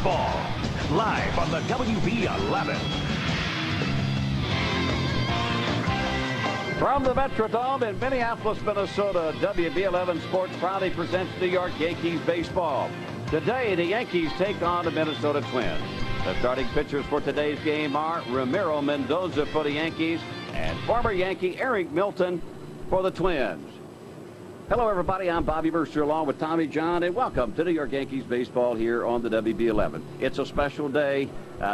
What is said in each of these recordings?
Baseball, live on the WB11. From the Metrodome in Minneapolis, Minnesota, WB11 Sports proudly presents New York Yankees baseball. Today, the Yankees take on the Minnesota Twins. The starting pitchers for today's game are Ramiro Mendoza for the Yankees and former Yankee Eric Milton for the Twins. Hello, everybody. I'm Bobby Mercer along with Tommy John, and welcome to New York Yankees baseball here on the WB11. It's a special day.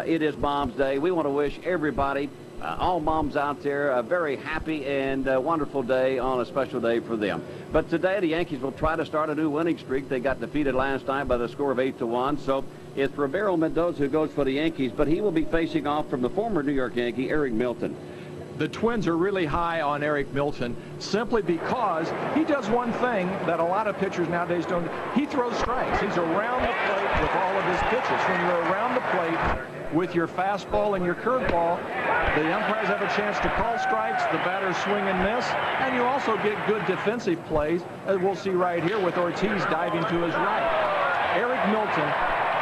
It is Mom's Day. We want to wish everybody, all moms out there, a very happy and wonderful day on a special day for them. But today, the Yankees will try to start a new winning streak. They got defeated last night by the score of 8-1. So it's Ramiro Mendoza who goes for the Yankees, but he will be facing off from the former New York Yankee, Eric Milton. The Twins are really high on Eric Milton simply because he does one thing that a lot of pitchers nowadays don't. He throws strikes. He's around the plate with all of his pitches. When you're around the plate with your fastball and your curveball, the umpires have a chance to call strikes, the batters swing and miss, and you also get good defensive plays, as we'll see right here with Ortiz diving to his right. Eric Milton,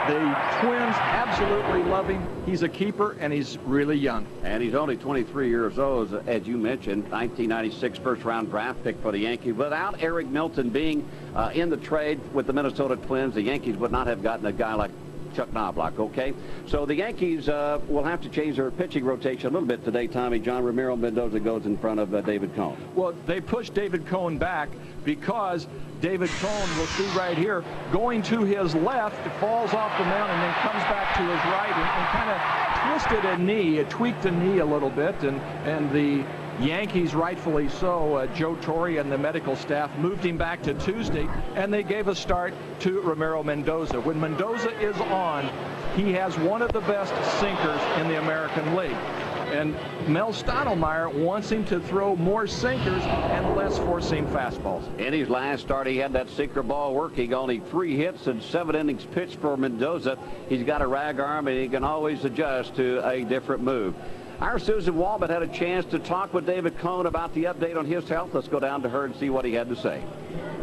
the Twins absolutely love him. He's a keeper, and he's really young. And he's only 23 years old, as you mentioned, 1996 first-round draft pick for the Yankees. Without Eric Milton being in the trade with the Minnesota Twins, the Yankees would not have gotten a guy like Chuck Knoblauch, okay? So the Yankees will have to change their pitching rotation a little bit today, Tommy John. Ramiro Mendoza goes in front of David Cone. Well, they pushed David Cone back because David Cone, we'll see right here, going to his left, falls off the mound and then comes back to his right and kind of twisted a knee, tweaked a knee a little bit, and the Yankees, rightfully so, Joe Torre and the medical staff moved him back to Tuesday, and they gave a start to Ramiro Mendoza. When Mendoza is on, he has one of the best sinkers in the American League. And Mel Stottlemyre wants him to throw more sinkers and less four-seam fastballs. In his last start, he had that sinker ball working. Only 3 hits and 7 innings pitched for Mendoza. He's got a rag arm, and he can always adjust to a different move. Our Susan Walbott had a chance to talk with David Cone about the update on his health. Let's go down to her and see what he had to say.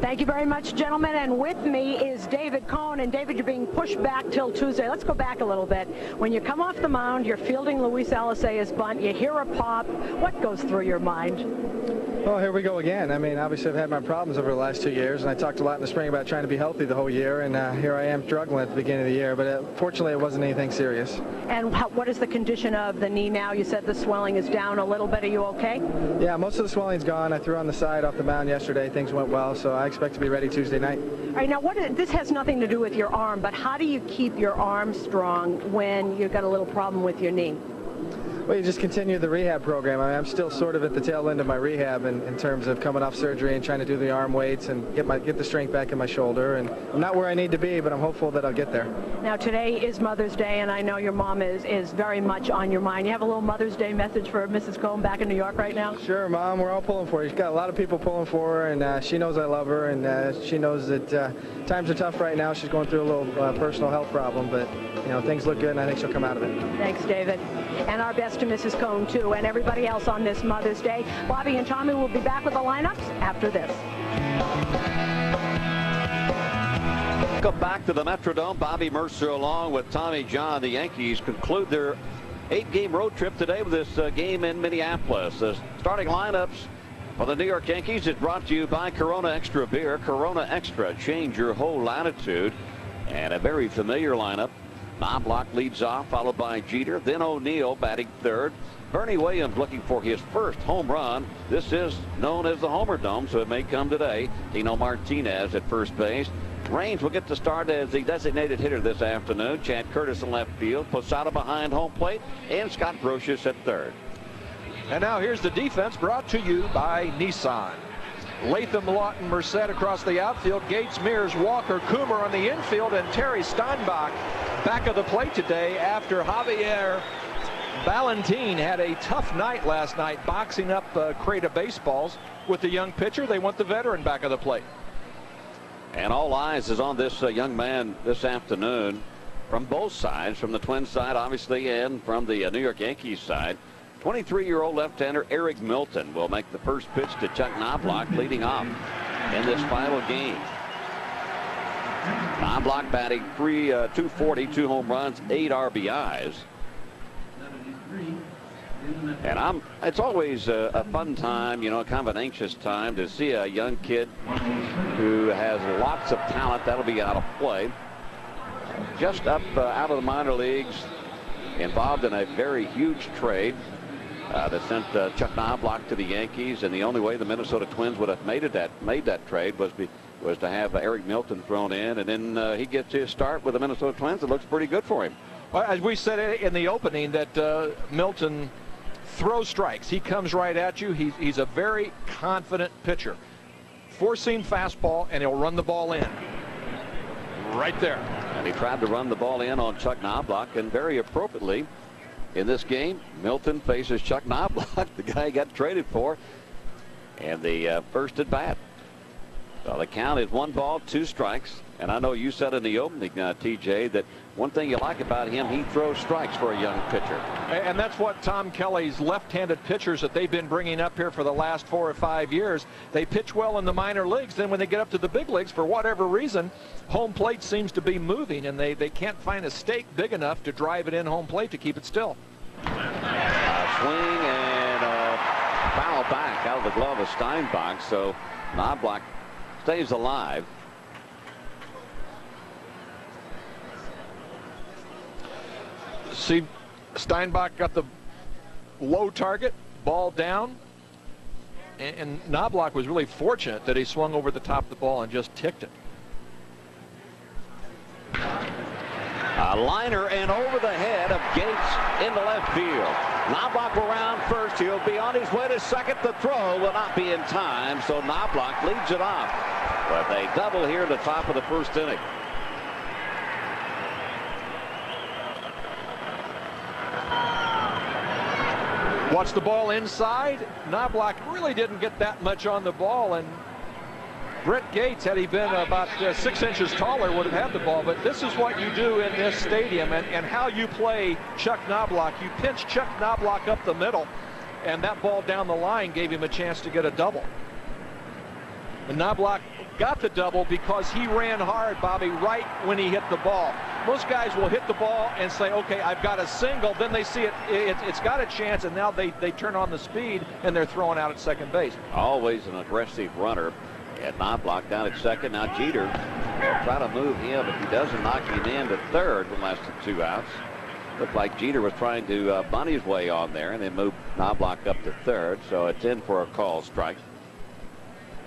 Thank you very much, gentlemen. And with me is David Cone. And David, you're being pushed back till Tuesday. Let's go back a little bit. When you come off the mound, you're fielding Luis Alicea's bunt. You hear a pop. What goes through your mind? Well, here we go again. I mean, obviously I've had my problems over the last 2 years, and I talked a lot in the spring about trying to be healthy the whole year, and here I am struggling at the beginning of the year, but fortunately it wasn't anything serious. And what is the condition of the knee now? You said the swelling is down a little bit. Are you okay? Yeah, most of the swelling's gone. I threw on the side off the mound yesterday. Things went well, so I expect to be ready Tuesday night. All right, now this has nothing to do with your arm, but how do you keep your arm strong when you've got a little problem with your knee? Well, you just continue the rehab program. I mean, I'm still sort of at the tail end of my rehab in terms of coming off surgery and trying to do the arm weights and get the strength back in my shoulder. And I'm not where I need to be, but I'm hopeful that I'll get there. Now, today is Mother's Day, and I know your mom is very much on your mind. You have a little Mother's Day message for Mrs. Cone back in New York right now? Sure, Mom. We're all pulling for her. She's got a lot of people pulling for her, and she knows I love her, and she knows that times are tough right now. She's going through a little personal health problem, but you know, things look good, and I think she'll come out of it. Thanks, David. And our best to Mrs. Cone, too, and everybody else on this Mother's Day. Bobby and Tommy will be back with the lineups after this. Welcome back to the Metrodome. Bobby Mercer along with Tommy John. The Yankees conclude their 8-game road trip today with this game in Minneapolis. The starting lineups for the New York Yankees is brought to you by Corona Extra Beer. Corona Extra, change your whole latitude. And a very familiar lineup. Knoblauch leads off, followed by Jeter, then O'Neill batting third. Bernie Williams looking for his first home run. This is known as the Homer Dome, so it may come today. Tino Martinez at first base. Raines will get to start as the designated hitter this afternoon. Chad Curtis in left field. Posada behind home plate. And Scott Brosius at third. And now here's the defense brought to you by Nissan. Latham, Lawton, Merced across the outfield. Gates, Mears, Walker, Coomer on the infield, and Terry Steinbach back of the plate today after Javier Valentin had a tough night last night boxing up a crate of baseballs with the young pitcher. They want the veteran back of the plate. And all eyes is on this young man this afternoon from both sides, from the Twins side, obviously, and from the New York Yankees side. 23-year-old left-hander Eric Milton will make the first pitch to Chuck Knoblauch, leading off in this final game. Knoblauch batting 240, 2 home runs, 8 RBIs. And it's always a fun time, you know, kind of an anxious time to see a young kid who has lots of talent that'll be out of play. Just up out of the minor leagues, involved in a very huge trade that sent Chuck Knoblauch to the Yankees, and the only way the Minnesota Twins would have made that trade was to have Eric Milton thrown in, and then he gets his start with the Minnesota Twins. It looks pretty good for him. Well, as we said in the opening, that Milton throws strikes. He comes right at you. He's a very confident pitcher. Four-seam fastball, and he'll run the ball in. Right there. And he tried to run the ball in on Chuck Knoblauch, and very appropriately in this game, Milton faces Chuck Knoblauch, the guy he got traded for, and the first at bat. So the count is 1 ball, 2 strikes. And I know you said in the opening, TJ, that one thing you like about him, he throws strikes for a young pitcher. And that's what Tom Kelly's left-handed pitchers that they've been bringing up here for the last 4 or 5 years, they pitch well in the minor leagues. Then when they get up to the big leagues, for whatever reason, home plate seems to be moving, and they can't find a stake big enough to drive it in home plate to keep it still. Swing and foul back out of the glove of Steinbach. So Knoblauch stays alive. See, Steinbach got the low target, ball down, and Knoblauch was really fortunate that he swung over the top of the ball and just ticked it. A liner and over the head of Gates in the left field. Knoblauch around first. He'll be on his way to second. The throw will not be in time, so Knoblauch leads it off. But they double here at the top of the first inning. Watch the ball inside. Knoblauch really didn't get that much on the ball, and Brett Gates, had he been about 6 inches taller, would have had the ball. But this is what you do in this stadium, and how you play Chuck Knoblauch. You pinch Chuck Knoblauch up the middle, and that ball down the line gave him a chance to get a double. And Knoblauch got the double because he ran hard, Bobby, right when he hit the ball. Most guys will hit the ball and say, okay, I've got a single. Then they see it's got a chance, and now they turn on the speed, and they're throwing out at second base. Always an aggressive runner. And Knoblauch down at second. Now Jeter will try to move him. If he doesn't, knock him in to third with less than 2 outs. Looked like Jeter was trying to bunt his way on there, and then move Knoblauch up to third. So it's in for a call strike.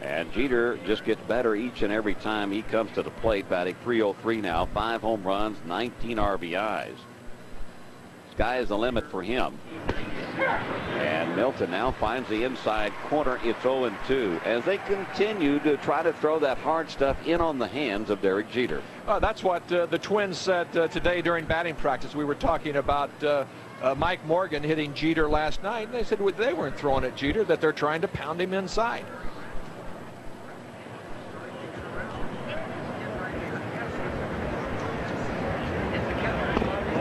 And Jeter just gets better each and every time he comes to the plate, batting .303 now, 5 home runs, 19 RBIs. Sky is the limit for him. And Milton now finds the inside corner. It's 0-2 as they continue to try to throw that hard stuff in on the hands of Derek Jeter. That's what the Twins said today during batting practice. We were talking about Mike Morgan hitting Jeter last night, and they said they weren't throwing at Jeter, that they're trying to pound him inside.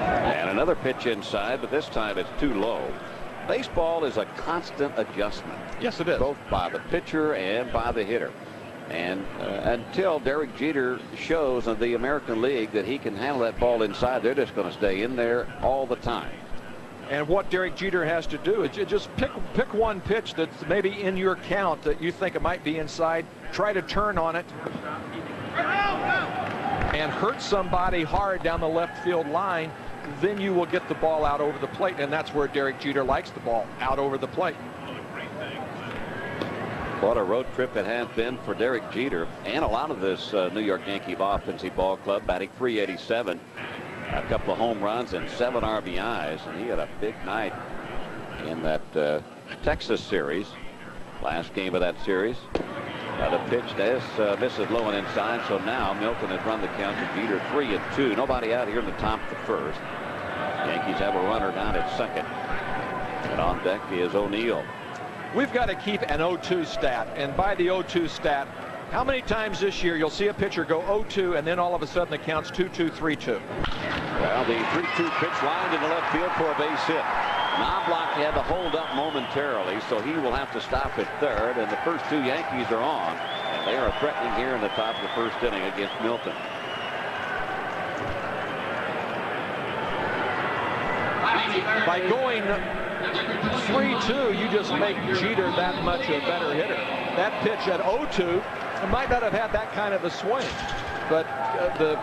And another pitch inside, but this time it's too low. Baseball is a constant adjustment. Yes, it is. Both by the pitcher and by the hitter. And until Derek Jeter shows in the American League that he can handle that ball inside, they're just going to stay in there all the time. And what Derek Jeter has to do is just pick one pitch that's maybe in your count that you think it might be inside. Try to turn on it and hurt somebody hard down the left field line. Then you will get the ball out over the plate, and that's where Derek Jeter likes the ball, out over the plate. What a road trip it has been for Derek Jeter and a lot of this New York Yankee offensive ball club, batting .387, a couple of home runs and 7 RBIs, and he had a big night in that Texas series, last game of that series. The pitch misses low and inside, so now Milton has run the count to Jeter 3-2. Nobody out here in the top of the first. Yankees have a runner down at second. And on deck is O'Neill. We've got to keep an 0-2 stat, and by the 0-2 stat, how many times this year you'll see a pitcher go 0-2 and then all of a sudden the count's 2-2, 3-2? Well, the 3-2 pitch lined in the left field for a base hit. Knoblauch had to hold up momentarily, so he will have to stop at third, and the first 2 Yankees are on, and they are threatening here in the top of the first inning against Milton. by going 3-2, you just make Jeter that much a better hitter. That pitch at 0-2 might not have had that kind of a swing, but the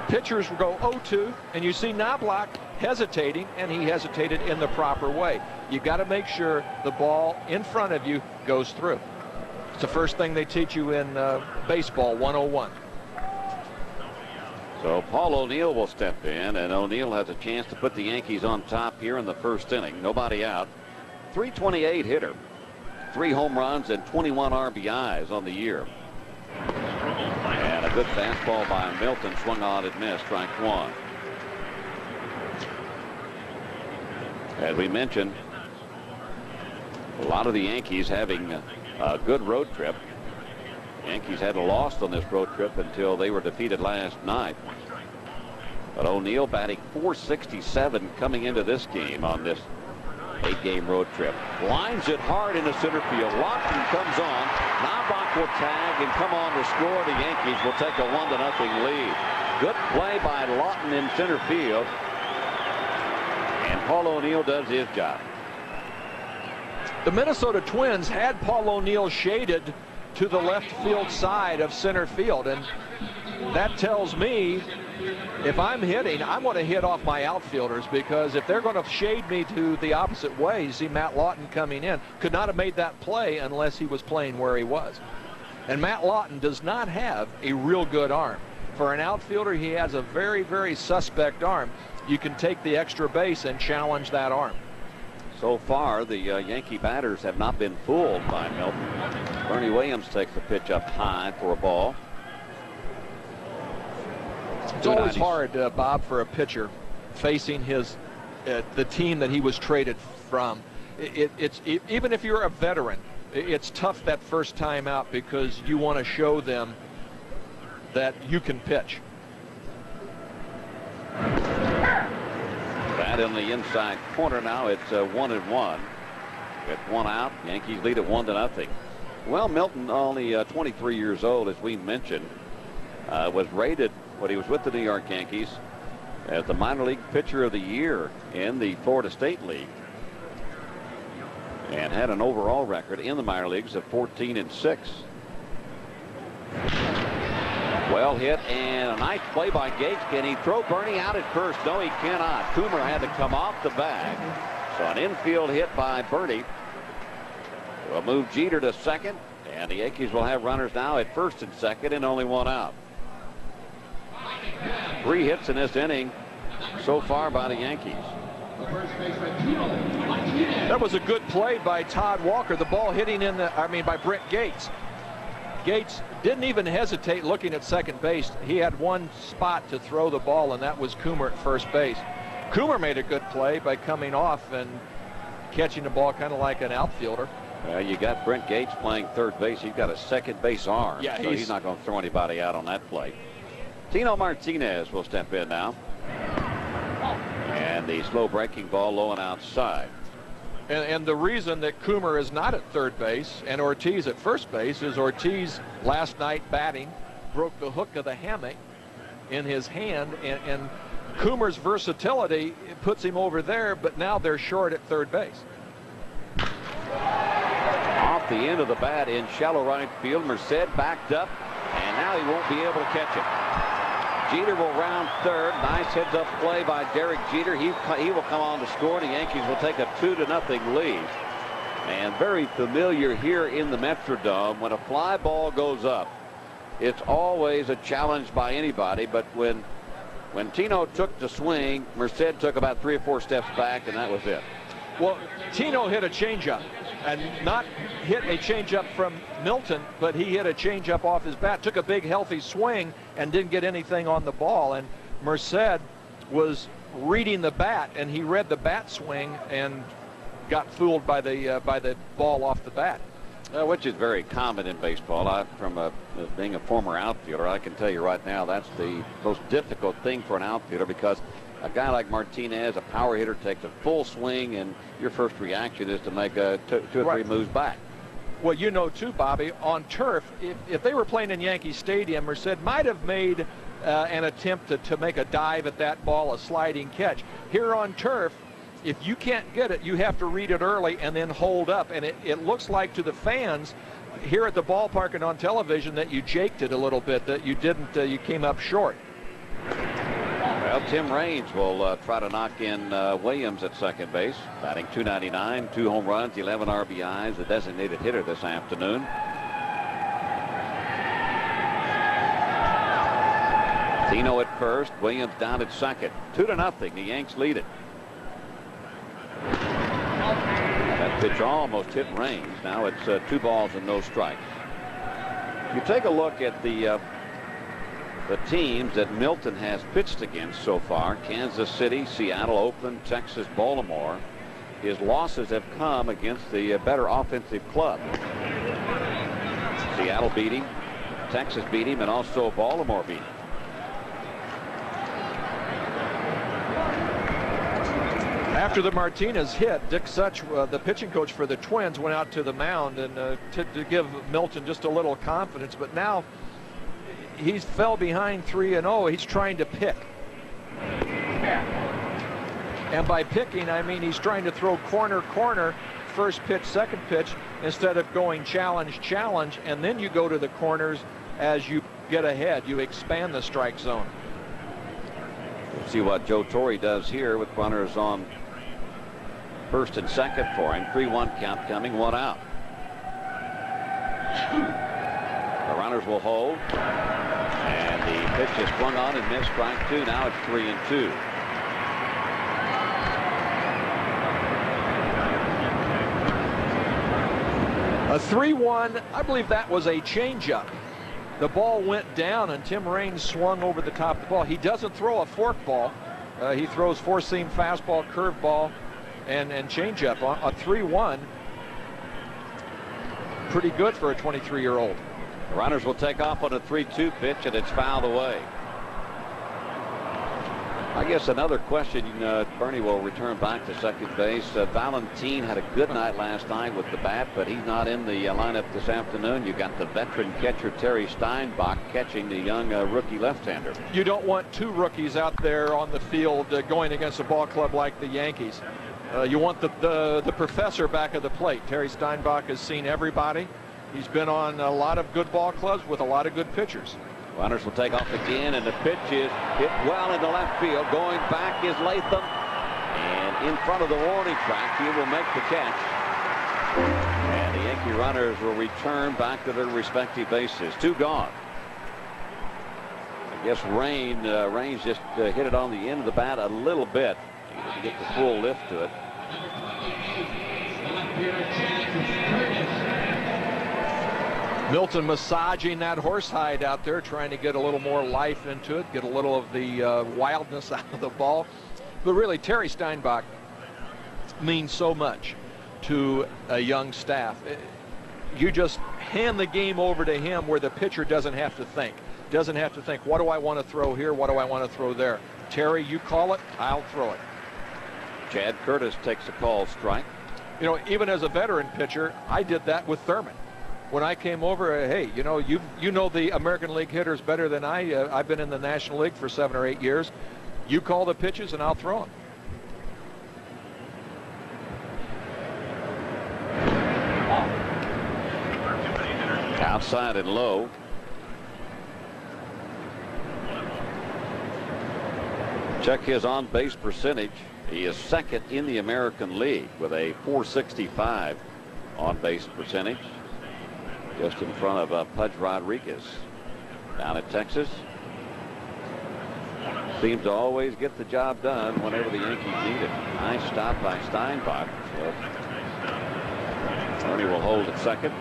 pitchers go 0-2, and you see Knoblauch hesitating, and he hesitated in the proper way. You got to make sure the ball in front of you goes through. It's the first thing they teach you in baseball 101. So Paul O'Neill will step in, and O'Neill has a chance to put the Yankees on top here in the first inning. Nobody out. 328 hitter, 3 home runs and 21 RBIs on the year. And a good fastball by Milton, swung on and missed, strike 1. As we mentioned, a lot of the Yankees having a good road trip. Yankees hadn't lost on this road trip until they were defeated last night. But O'Neill batting .467 coming into this game on this 8-game road trip. Lines it hard into center field. Lawton comes on. Knoblauch will tag and come on to score. The Yankees will take a 1-0 lead. Good play by Lawton in center field. And Paul O'Neill does his job. The Minnesota Twins had Paul O'Neill shaded to the left field side of center field, and that tells me if I'm hitting, I want to hit off my outfielders, because if they're going to shade me to the opposite way, you see Matt Lawton coming in, could not have made that play unless he was playing where he was. And Matt Lawton does not have a real good arm. For an outfielder, he has a very, very suspect arm. You can take the extra base and challenge that arm. So far, the Yankee batters have not been fooled by Milton. Bernie Williams takes the pitch up high for a ball. It's always hard, Bob, for a pitcher facing his the team that he was traded from. Even if you're a veteran, it's tough that first time out, because you want to show them that you can pitch. That in the inside corner now. It's 1-1. With 1 out, Yankees lead at 1-0. Well, Milton, only 23 years old, as we mentioned, was rated when he was with the New York Yankees as the minor league pitcher of the year in the Florida State League, and had an overall record in the minor leagues of 14-6. Well hit, and a nice play by Gates. Can he throw Bernie out at first? No, he cannot. Coomer had to come off the bag. So an infield hit by Bernie will move Jeter to second, and the Yankees will have runners now at first and second, and only 1 out. 3 hits in this inning so far by the Yankees. That was a good play by Todd Walker. The ball hitting in the, by Brent Gates. Gates didn't even hesitate looking at second base. He had one spot to throw the ball, and that was Coomer at first base. Coomer made a good play by coming off and catching the ball kind of like an outfielder. You got Brent Gates playing third base. He's got a second base arm, yeah, so he's not going to throw anybody out on that play. Tino Martinez will step in now. And the slow breaking ball low and outside. And the reason that Coomer is not at third base and Ortiz at first base is Ortiz last night batting broke the hook of the hammock in his hand, and Coomer's versatility puts him over there, but now they're short at third base. Off the end of the bat in shallow right field, Merced backed up, and now he won't be able to catch it. Jeter will round third. Nice heads-up play by Derek Jeter. He will come on to score, and the Yankees will take a 2-0 lead. And very familiar here in the Metrodome. When a fly ball goes up, it's always a challenge by anybody. But when Tino took the swing, Merced took about 3 or 4 steps back, and that was it. Well, Tino hit a changeup, and not hit a changeup from Milton, but he hit a changeup off his bat, took a big healthy swing and didn't get anything on the ball. And Merced was reading the bat, and he read the bat swing and got fooled by the ball off the bat. Which is very common in baseball. From being a former outfielder, I can tell you right now that's the most difficult thing for an outfielder, because a guy like Martinez, a power hitter, takes a full swing, and your first reaction is to make two or three moves back. Well, you know, too, Bobby, on turf, if they were playing in Yankee Stadium, Merced might have made an attempt to make a dive at that ball, a sliding catch. Here on turf, if you can't get it, you have to read it early and then hold up. And it looks like to the fans here at the ballpark and on television that you jaked it a little bit, that you didn't, you came up short. Well, Tim Raines will try to knock in Williams at second base, batting .299, 2 home runs, 11 RBIs, the designated hitter this afternoon. Tino at first, Williams down at second. 2-0, the Yanks lead it. That pitch almost hit Raines. Now it's 2 balls and no strikes. You take a look at the teams that Milton has pitched against so far: Kansas City, Seattle, Oakland, Texas, Baltimore. His losses have come against the better offensive club. Seattle beat him, Texas beat him, and also Baltimore beat him. After the Martinez hit, Dick Such, the pitching coach for the Twins, went out to the mound and to give Milton just a little confidence. But now he fell behind 3-0. He's trying to pick. And by picking, I mean he's trying to throw corner, first pitch, second pitch, instead of going challenge, and then you go to the corners as you get ahead. You expand the strike zone. We'll see what Joe Torre does here with runners on first and second for him. 3-1 count coming, 1 out. The runners will hold. And the pitch is swung on and missed, strike 2. Now it's 3-2. A 3-1, I believe that was a changeup. The ball went down and Tim Raines swung over the top of the ball. He doesn't throw a forkball. He throws four-seam fastball, curveball, and changeup. A 3-1, pretty good for a 23-year-old. The runners will take off on a 3-2 pitch, and it's fouled away. I guess another question, Bernie will return back to second base. Valentin had a good night last night with the bat, but he's not in the lineup this afternoon. You got the veteran catcher Terry Steinbach catching the young rookie left-hander. You don't want 2 rookies out there on the field going against a ball club like the Yankees. You want the professor back at the plate. Terry Steinbach has seen everybody. He's been on a lot of good ball clubs with a lot of good pitchers. Runners will take off again, and the pitch is hit well into left field. Going back is Latham, and in front of the warning track, he will make the catch. And the Yankee runners will return back to their respective bases. 2 gone. I guess Raines just hit it on the end of the bat a little bit. He didn't get the full lift to it. Milton massaging that horsehide out there, trying to get a little more life into it, get a little of the wildness out of the ball. But really, Terry Steinbach means so much to a young staff. You just hand the game over to him where the pitcher doesn't have to think. Doesn't have to think, what do I want to throw here? What do I want to throw there? Terry, you call it, I'll throw it. Chad Curtis takes a call strike. You know, even as a veteran pitcher, I did that with Thurman. When I came over, hey, you know the American League hitters better than I. I've been in the National League for 7 or 8 years. You call the pitches and I'll throw them. Outside and low. Check his on-base percentage. He is second in the American League with a .465 on-base percentage. Just in front of Pudge Rodriguez down at Texas. Seems to always get the job done whenever the Yankees need it. Nice stop by Steinbach. So Ernie will hold at second.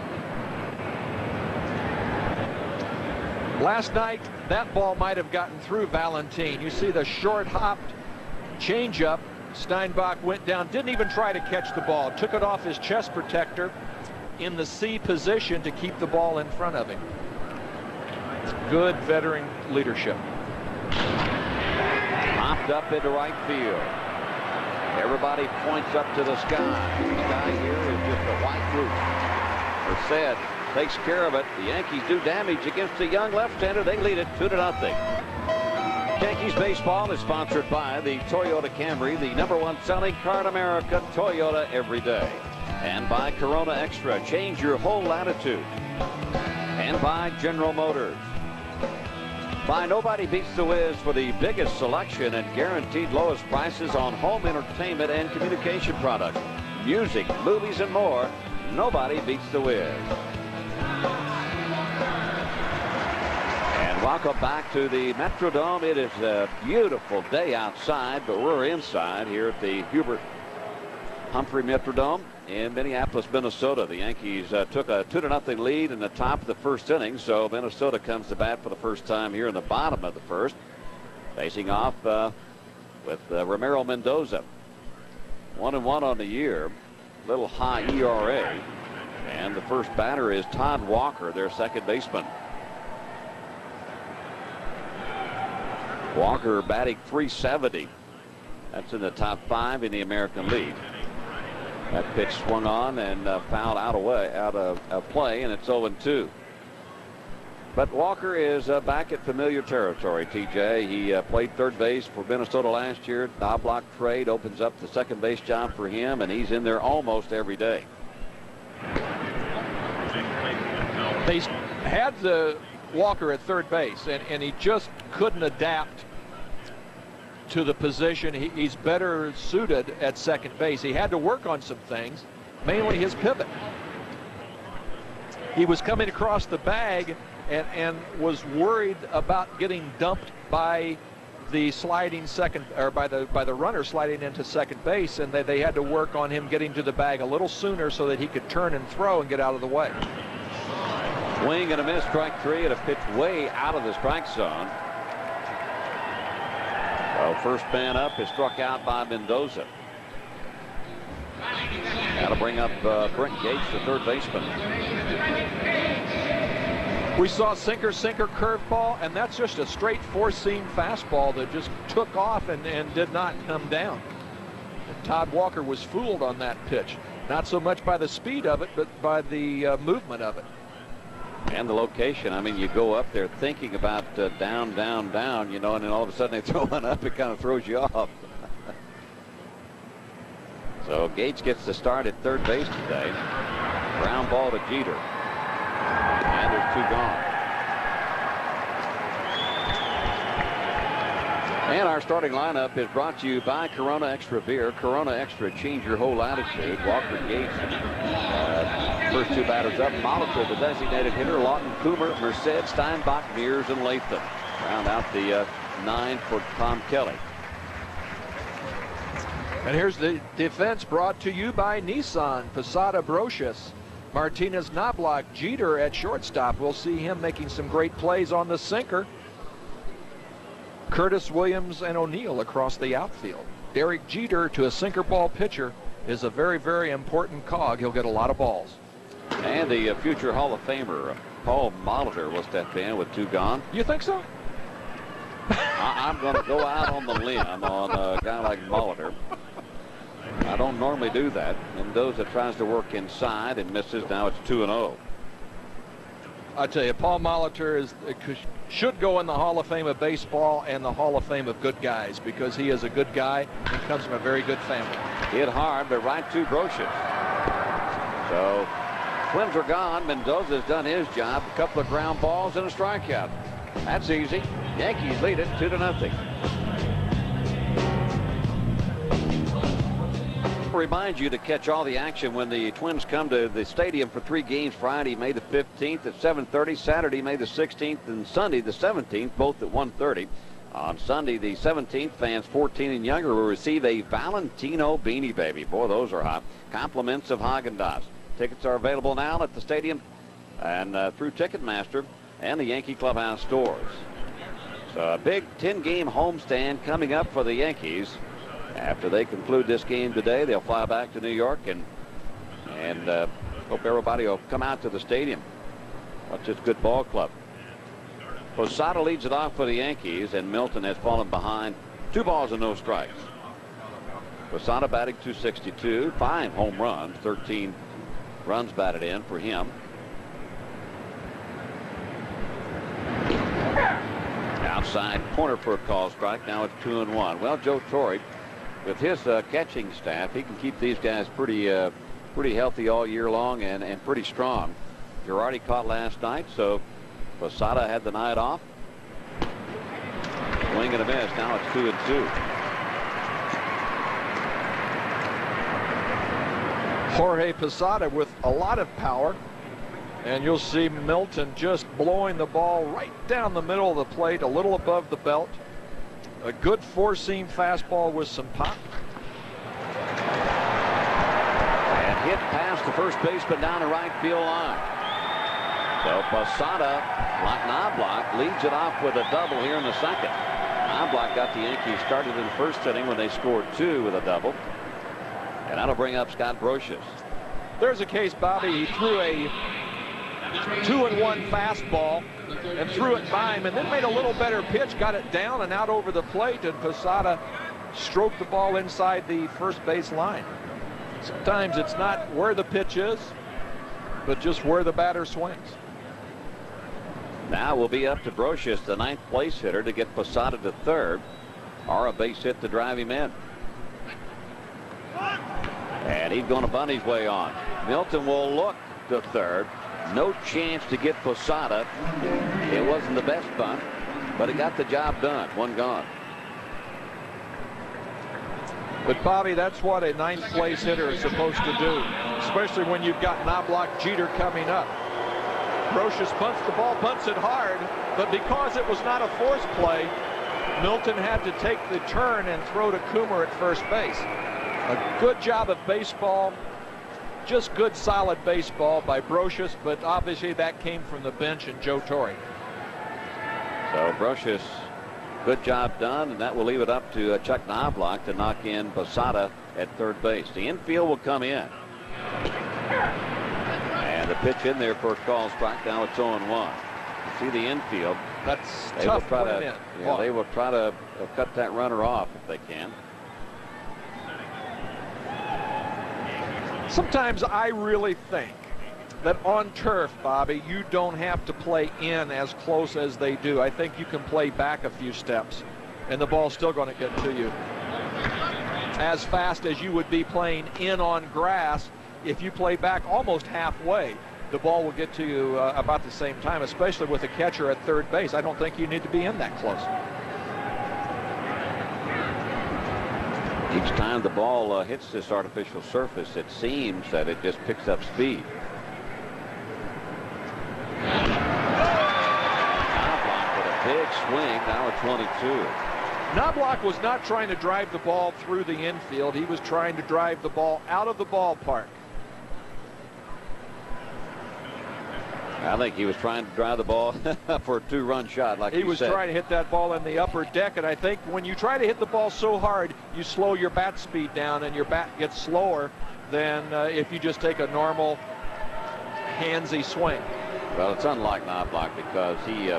Last night, that ball might have gotten through Valentin. You see the short hopped changeup. Steinbach went down, didn't even try to catch the ball. Took it off his chest protector in the C position to keep the ball in front of him. Good veteran leadership. Popped up into right field. Everybody points up to the sky. The sky here is just a white roof. Merced takes care of it. The Yankees do damage against the young left-hander. They lead it 2-0. Yankees baseball is sponsored by the Toyota Camry, the #1 selling car in America, Toyota every day. And by Corona Extra, change your whole attitude. And by General Motors. By Nobody Beats the Wiz for the biggest selection and guaranteed lowest prices on home entertainment and communication products. Music, movies, and more. Nobody beats the Wiz. And welcome back to the Metrodome. It is a beautiful day outside, but we're inside here at the Hubert Humphrey Metrodome in Minneapolis, Minnesota. The Yankees took a 2-0 lead in the top of the first inning, so Minnesota comes to bat for the first time here in the bottom of the first, facing off with Ramiro Mendoza. 1-1 on the year, little high ERA, and the first batter is Todd Walker, their second baseman. Walker batting .370. That's in the top 5 in the American League. That pitch swung on and fouled out of play, and it's 0-2. But Walker is back at familiar territory, TJ. He played third base for Minnesota last year. Knoblauch trade opens up the second base job for him, and he's in there almost every day. They had the Walker at third base, and he just couldn't adapt to the position. He's better suited at second base. He had to work on some things, mainly his pivot. He was coming across the bag and was worried about getting dumped by the sliding second, or by the runner sliding into second base, and they had to work on him getting to the bag a little sooner so that he could turn and throw and get out of the way. Swing and a miss, strike 3, and a pitch way out of the strike zone. So first man up is struck out by Mendoza. That'll bring up Brent Gates, the third baseman. We saw sinker curveball, and that's just a straight four-seam fastball that just took off and did not come down. And Todd Walker was fooled on that pitch, not so much by the speed of it, but by the movement of it. And the location. I mean, you go up there thinking about down, you know, and then all of a sudden they throw one up. It kind of throws you off. So Gates gets the start at third base today. Ground ball to Jeter. And there's 2 gone. And our starting lineup is brought to you by Corona Extra Beer. Corona Extra, change your whole attitude. Walker, Gates, first 2 batters up. Molitor, the designated hitter. Lawton, Coomer, Merced, Steinbach, Mears, and Latham. Round out the 9 for Tom Kelly. And here's the defense brought to you by Nissan. Posada, Brosius, Martinez, Knoblauch, Jeter at shortstop. We'll see him making some great plays on the sinker. Curtis, Williams, and O'Neill across the outfield. Derek Jeter, to a sinker ball pitcher, is a very, very important cog. He'll get a lot of balls. And the future Hall of Famer, Paul Molitor, will step in with 2 gone. You think so? I'm going to go out on the limb on a guy like Molitor. I don't normally do that. Mendoza tries to work inside and misses. Now it's 2-0. I tell you, Paul Molitor should go in the Hall of Fame of baseball and the Hall of Fame of good guys, because he is a good guy and comes from a very good family. Hit hard, but right to Brosius. So Twins are gone. Mendoza's done his job. A couple of ground balls and a strikeout. That's easy. Yankees lead it 2-0. Remind you to catch all the action when the Twins come to the stadium for 3 games. Friday, May the 15th at 7:30, Saturday, May the 16th, and Sunday the 17th, both at 1:30. On Sunday the 17th, fans 14 and younger will receive a Valentino Beanie Baby. Boy, those are hot. Compliments of Haagen-Dazs. Tickets are available now at the stadium and through Ticketmaster and the Yankee Clubhouse stores. So a big 10-game homestand coming up for the Yankees. After they conclude this game today, they'll fly back to New York and hope everybody will come out to the stadium. Watch this good ball club. Posada leads it off for the Yankees, and Milton has fallen behind. 2 balls and no strikes. Posada batting .262, 5 home runs, 13 runs batted in for Inside corner for a call strike. Now it's 2-1. Well, Joe Torre, with his catching staff, he can keep these guys pretty healthy all year long and pretty strong. Girardi caught last night, so Posada had the night off. Swing and a miss. Now it's 2-2. Jorge Posada with a lot of power. And you'll see Milton just blowing the ball right down the middle of the plate, a little above the belt. A good four-seam fastball with some pop. And hit past the first baseman down the right field line. So Posada, like Knoblauch, leads it off with a double here in the second. Knoblauch got the Yankees started in the first inning when they scored 2 with a double. And that'll bring up Scott Brosius. There's a case, Bobby. He threw a 2-1 fastball and threw it by him, and then made a little better pitch, got it down and out over the plate, and Posada stroked the ball inside the first base line. Sometimes it's not where the pitch is, but just where the batter swings. Now we'll be up to Brosius, the 9th place hitter, to get Posada to third, or a base hit to drive him in. And he's going to bunt his way on. Milton will look to third. No chance to get Posada. It wasn't the best bunt, but it got the job done. 1 gone. But Bobby, that's what a 9th place hitter is supposed to do, especially when you've got Knoblauch, Jeter coming up. Brosius bunts the ball, bunts it hard, but because it was not a force play, Milton had to take the turn and throw to Coomer at first base. A good job of baseball, just good solid baseball by Brosius, but obviously that came from the bench and Joe Torre. So Brosius, good job done, and that will leave it up to Chuck Knoblauch to knock in Posada at third base. The infield will come in. And the pitch in there for a call strike. Now it's 0-1. See the infield. That's they tough will try putting to, in. Yeah, they will try to cut that runner off if they can. Sometimes I really think that on turf, Bobby, you don't have to play in as close as they do. I think you can play back a few steps, and the ball's still going to get to you as fast as you would be playing in on grass. If you play back almost halfway, the ball will get to you about the same time, especially with a catcher at third base. I don't think you need to be in that close. Each time the ball hits this artificial surface, it seems that it just picks up speed. Knoblauch with a big swing. Now it's 22. Knoblauch was not trying to drive the ball through the infield. He was trying to drive the ball out of the ballpark. I think he was trying to drive the ball for a 2-run shot, like he was trying to hit that ball in the upper deck, and I think when you try to hit the ball so hard, you slow your bat speed down, and your bat gets slower than if you just take a normal handsy swing. Well, it's unlike Knoblauch because he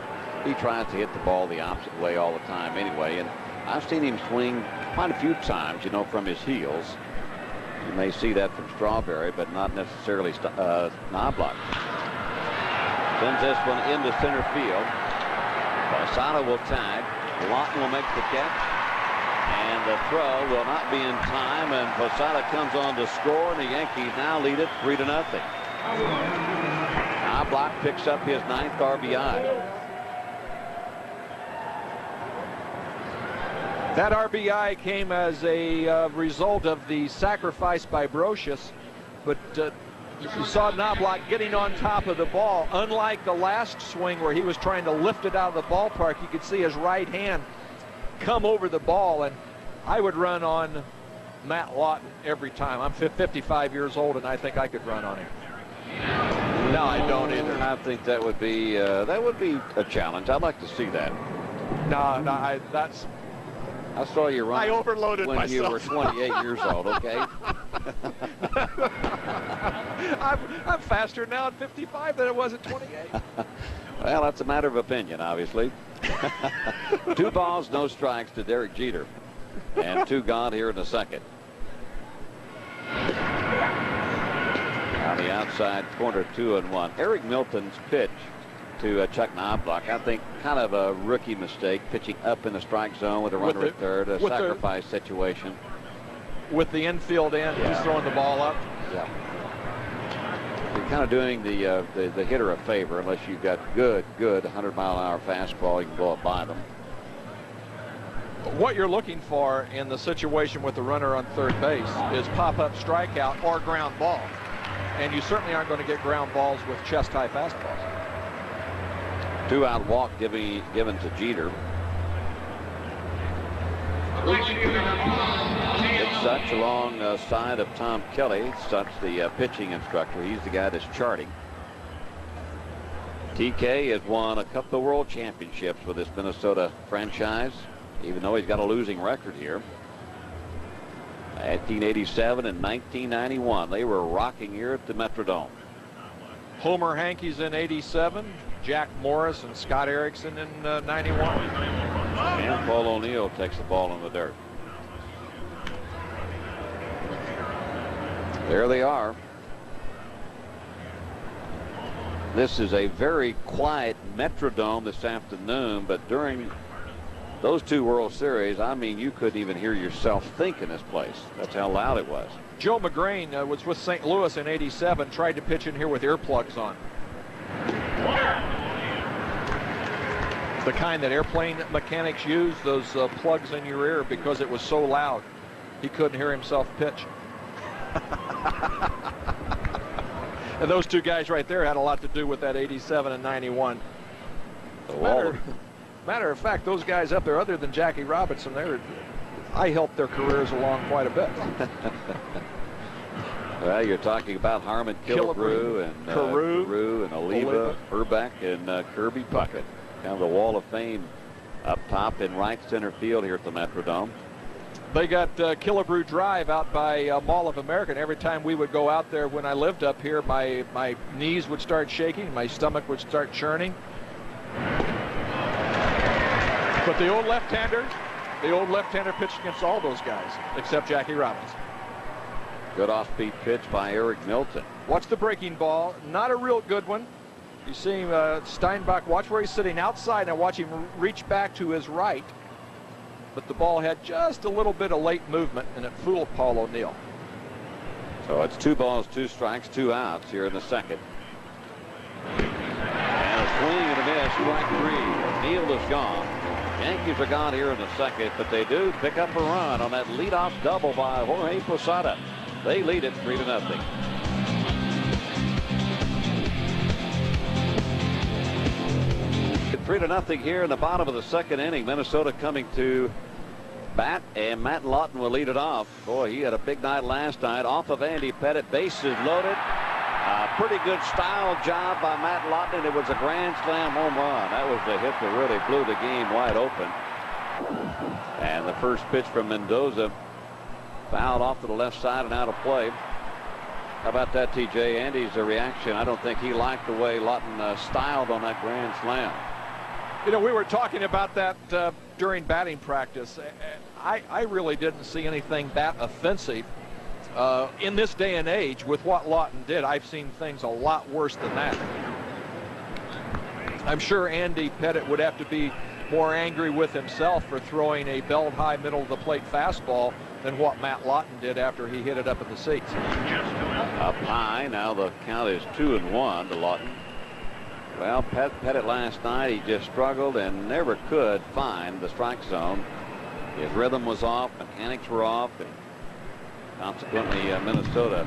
tries to hit the ball the opposite way all the time anyway, and I've seen him swing quite a few times, you know, from his heels. You may see that from Strawberry, but not necessarily Knoblauch. Sends this one into center field. Posada will tag. Lawton will make the catch. And the throw will not be in time. And Posada comes on to score. And the Yankees now lead it 3-0. Knoblauch picks up his 9th RBI. That RBI came as a result of the sacrifice by Brosius. But you saw Knoblauch getting on top of the ball. Unlike the last swing where he was trying to lift it out of the ballpark, you could see his right hand come over the ball, and I would run on Matt Lawton every time. I'm 55 years old, and I think I could run on him. No, I don't either. I think that would be a challenge. I'd like to see that. No, I saw you run. I overloaded when myself. You were 28 years old, okay? I'm faster now at 55 than I was at 28. Well, that's a matter of opinion, obviously. 2 balls, no strikes to Derek Jeter. And 2 gone here in the second. On the outside corner, 2-1. Eric Milton's pitch to Chuck Knoblauch. I think kind of a rookie mistake, pitching up in the strike zone with a runner at third, a sacrifice situation. With the infield end, he's throwing the ball up. Yeah. You're kind of doing the hitter a favor unless you've got good 100-mile-an-hour fastball. You can blow it by them. What you're looking for in the situation with the runner on third base is pop-up strikeout or ground ball. And you certainly aren't going to get ground balls with chest-high fastballs. 2-out walk given to Jeter. It's Such alongside of Tom Kelly. Such the pitching instructor. He's the guy that's charting. TK has won a couple of world championships with this Minnesota franchise, even though he's got a losing record here. 1987 and 1991, they were rocking here at the Metrodome. Homer Hankey's in 87, Jack Morris and Scott Erickson in 91. And Paul O'Neill takes the ball in the dirt. There they are. This is a very quiet Metrodome this afternoon, but during those two World Series, I mean, you couldn't even hear yourself think in this place. That's how loud it was. Joe McGrain was with St. Louis in 87, tried to pitch in here with earplugs on. The kind that airplane mechanics use, those plugs in your ear, because it was so loud. He couldn't hear himself pitch. And those two guys right there had a lot to do with that 87 and 91. Matter of fact, those guys up there, other than Jackie Robinson, I helped their careers along quite a bit. Well, you're talking about Harmon Killebrew and Carew and Oliva, Herbeck, and Kirby Puckett. Kind of the wall of fame up top in right center field here at the Metrodome. They got Killebrew Drive out by Mall of America. And every time we would go out there when I lived up here, my knees would start shaking, my stomach would start churning. But the old left-hander pitched against all those guys, except Jackie Robinson. Good off-speed pitch by Eric Milton. Watch the breaking ball. Not a real good one. You see Steinbach, watch where he's sitting outside, and watch him reach back to his right. But the ball had just a little bit of late movement, and it fooled Paul O'Neill. So it's 2 balls, 2 strikes, 2 outs here in the second. And a swing and a miss, strike 3. O'Neill is gone. Yankees are gone here in the second, but they do pick up a run on that leadoff double by Jorge Posada. They lead it 3-0. 3-0 here in the bottom of the second inning. Minnesota coming to bat, and Matt Lawton will lead it off. Boy, he had a big night last night. Off of Andy Pettitte, bases loaded. Pretty good style job by Matt Lawton. It was a grand slam home run. That was the hit that really blew the game wide open. And the first pitch from Mendoza fouled off to the left side and out of play. How about that, TJ? Andy's reaction. I don't think he liked the way Lawton styled on that grand slam. You know, we were talking about that during batting practice. I really didn't see anything that offensive. In this day and age, with what Lawton did, I've seen things a lot worse than that. I'm sure Andy Pettitte would have to be more angry with himself for throwing a belt high middle of the plate fastball than what Matt Lawton did after he hit it up in the seats. Up high, now the count is 2-1 to Lawton. Well, Pettitte last night, he just struggled and never could find the strike zone. His rhythm was off, mechanics were off, and consequently Minnesota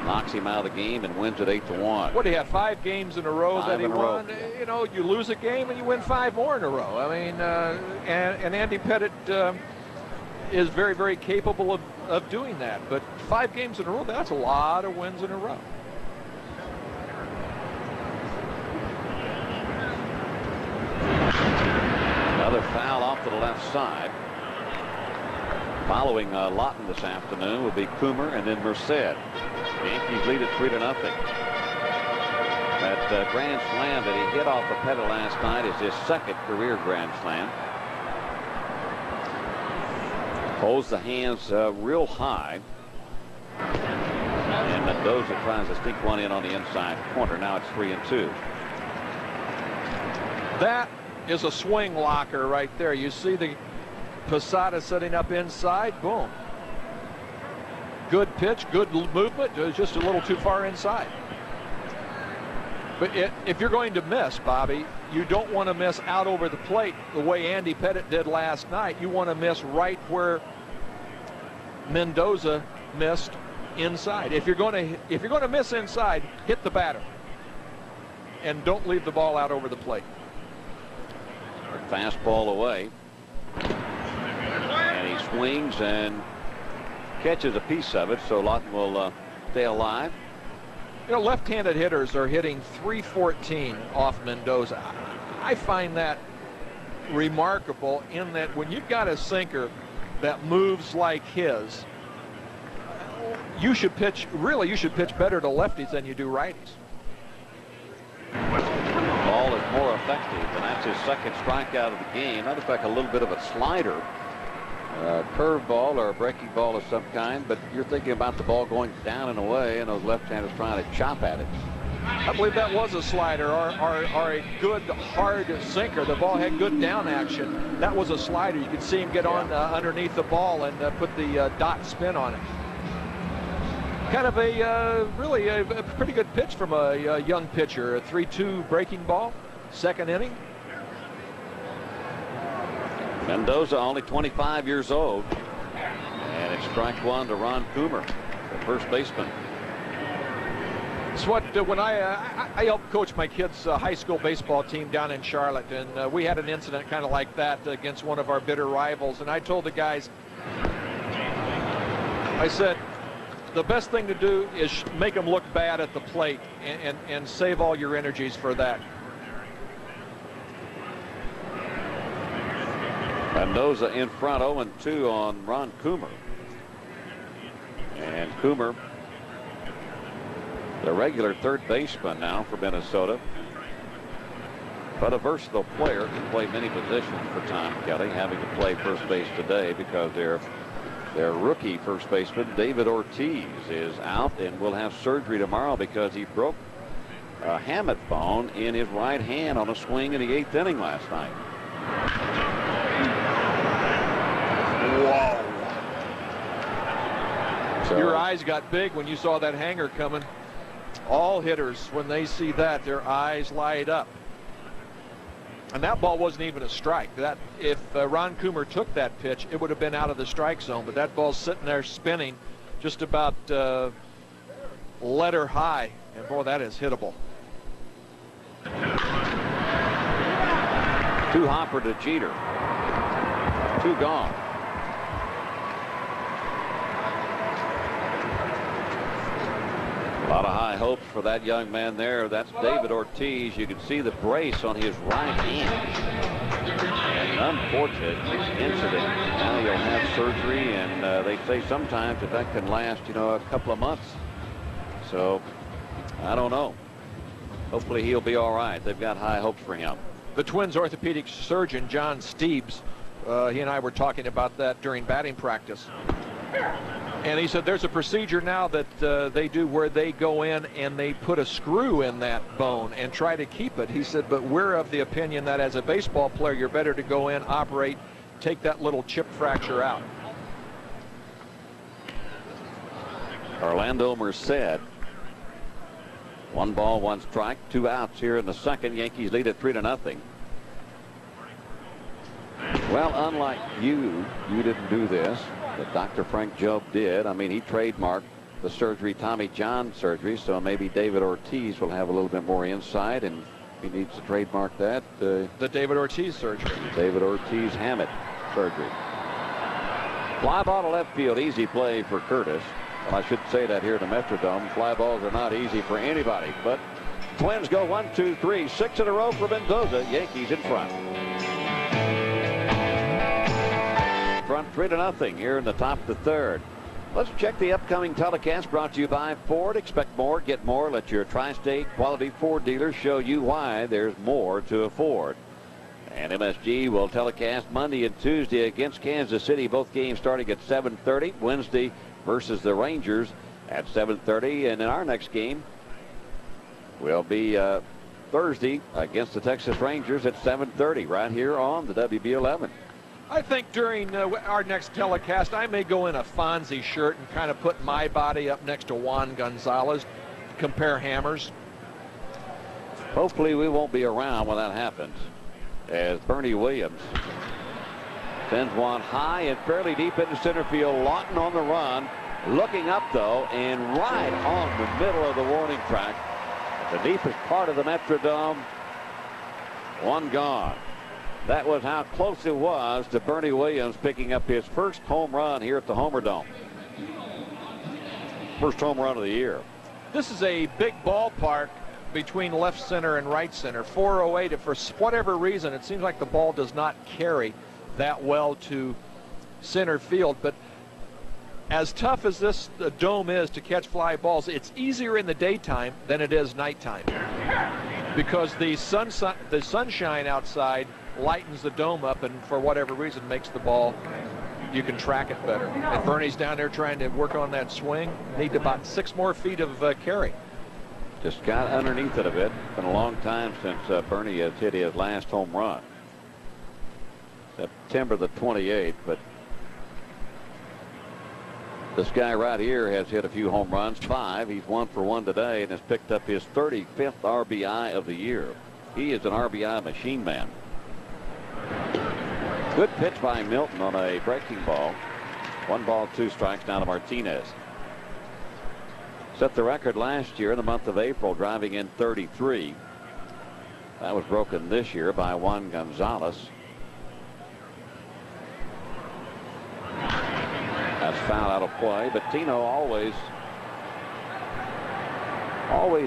knocks him out of the game and wins it 8-1. What, he had 5 games in a row that he won? You know, you lose a game and you win 5 more in a row. I mean, and Andy Pettitte is very, very capable of doing that. But 5 games in a row, that's a lot of wins in a row. Another foul off to the left side. Following Lawton this afternoon will be Coomer and then Merced. The Yankees lead it 3-0. That grand slam that he hit off of Pettitte last night is his second career grand slam. Holds the hands real high. And Mendoza tries to sneak one in on the inside corner. Now it's 3-2. That is a swing locker right there. You see the Posada setting up inside. Boom. Good pitch, good movement. Just a little too far inside. But if you're going to miss, Bobby, you don't want to miss out over the plate the way Andy Pettit did last night. You want to miss right where Mendoza missed inside. If you're going to miss inside, hit the batter and don't leave the ball out over the plate. Fastball away, and he swings and catches a piece of it, so Lawton will stay alive. You know, left-handed hitters are hitting .314 off Mendoza. I find that remarkable in that when you've got a sinker that moves like his, you should pitch better to lefties than you do righties. Ball is more effective, and that's his second strikeout of the game. That looks like a little bit of a slider, curve ball or a breaking ball of some kind, but you're thinking about the ball going down and away, and those left-handers trying to chop at it. I believe that was a slider or a good hard sinker. The ball had good down action. That was a slider. You could see him get on underneath the ball and put the dot spin on it. Kind of really a pretty good pitch from a young pitcher. A 3-2 breaking ball, second inning. Mendoza only 25 years old, and it's strike one to Ron Coomer, the first baseman. It's what when I helped coach my kids' high school baseball team down in Charlotte, and we had an incident kind of like that against one of our bitter rivals, and I told the guys, I said, the best thing to do is make them look bad at the plate and save all your energies for that. Mendoza in front, 0-2 on Ron Coomer. And Coomer, the regular third baseman now for Minnesota, but a versatile player, can play many positions for Tom Kelly, having to play first base today because their rookie first baseman David Ortiz is out and will have surgery tomorrow because he broke a hamate bone in his right hand on a swing in the 8th inning last night. Whoa. So your eyes got big when you saw that hanger coming. All hitters, when they see that, their eyes light up. And that ball wasn't even a strike. That if Ron Coomer took that pitch, it would have been out of the strike zone. But that ball's sitting there spinning just about letter high. And boy, that is hittable. 2 hopper to Jeter. 2 gone. A lot of high hopes for that young man there. That's David Ortiz. You can see the brace on his right hand. An unfortunate incident. Now he'll have surgery, and they say sometimes that can last, a couple of months. So, I don't know. Hopefully he'll be all right. They've got high hopes for him. The Twins orthopedic surgeon, John Steebs, he and I were talking about that during batting practice. And he said there's a procedure now that they do where they go in and they put a screw in that bone and try to keep it. He said, but we're of the opinion that as a baseball player, you're better to go in, operate, take that little chip fracture out. Orlando Merced. 1 ball, 1 strike, 2 outs here in the second. Yankees lead at 3-0. Well, unlike you didn't do this. But Dr. Frank Jobe did. I mean, he trademarked the surgery, Tommy John surgery, so maybe David Ortiz will have a little bit more insight, and he needs to trademark that. The David Ortiz surgery. David Ortiz hamate surgery. Fly ball to left field, easy play for Curtis. Well, I should say that here in the Metrodome. Fly balls are not easy for anybody, but Twins go 1, 2, 3, 6 in a row for Mendoza. Yankees in front. Front 3-0 here in the top of the third. Let's check the upcoming telecast brought to you by Ford. Expect more, get more. Let your tri-state quality Ford dealers show you why there's more to afford. And MSG will telecast Monday and Tuesday against Kansas City. Both games starting at 7:30. Wednesday versus the Rangers at 7:30. And in our next game will be Thursday against the Texas Rangers at 7:30 right here on the WB11. I think during our next telecast, I may go in a Fonzie shirt and kind of put my body up next to Juan Gonzalez, compare hammers. Hopefully we won't be around when that happens, as Bernie Williams sends one high and fairly deep into center field. Lawton on the run, looking up though, and right on the middle of the warning track, the deepest part of the Metrodome. One gone. That was how close it was to Bernie Williams picking up his first home run here at the Homer Dome. First home run of the year. This is a big ballpark between left center and right center. 408, if for whatever reason it seems like the ball does not carry that well to center field, but as tough as this dome is to catch fly balls, it's easier in the daytime than it is nighttime, because the sunshine outside lightens the dome up, and for whatever reason makes the ball, you can track it better. And Bernie's down there trying to work on that swing. Need about 6 more feet of carry. Just got underneath it a bit. Been a long time since Bernie has hit his last home run. September the 28th, but this guy right here has hit a few home runs, 5. He's 1 for 1 today and has picked up his 35th RBI of the year. He is an RBI machine man. Good pitch by Milton on a breaking ball. 1 ball, 2 strikes now to Martinez. Set the record last year in the month of April, driving in 33. That was broken this year by Juan Gonzalez. That's foul out of play, but Tino always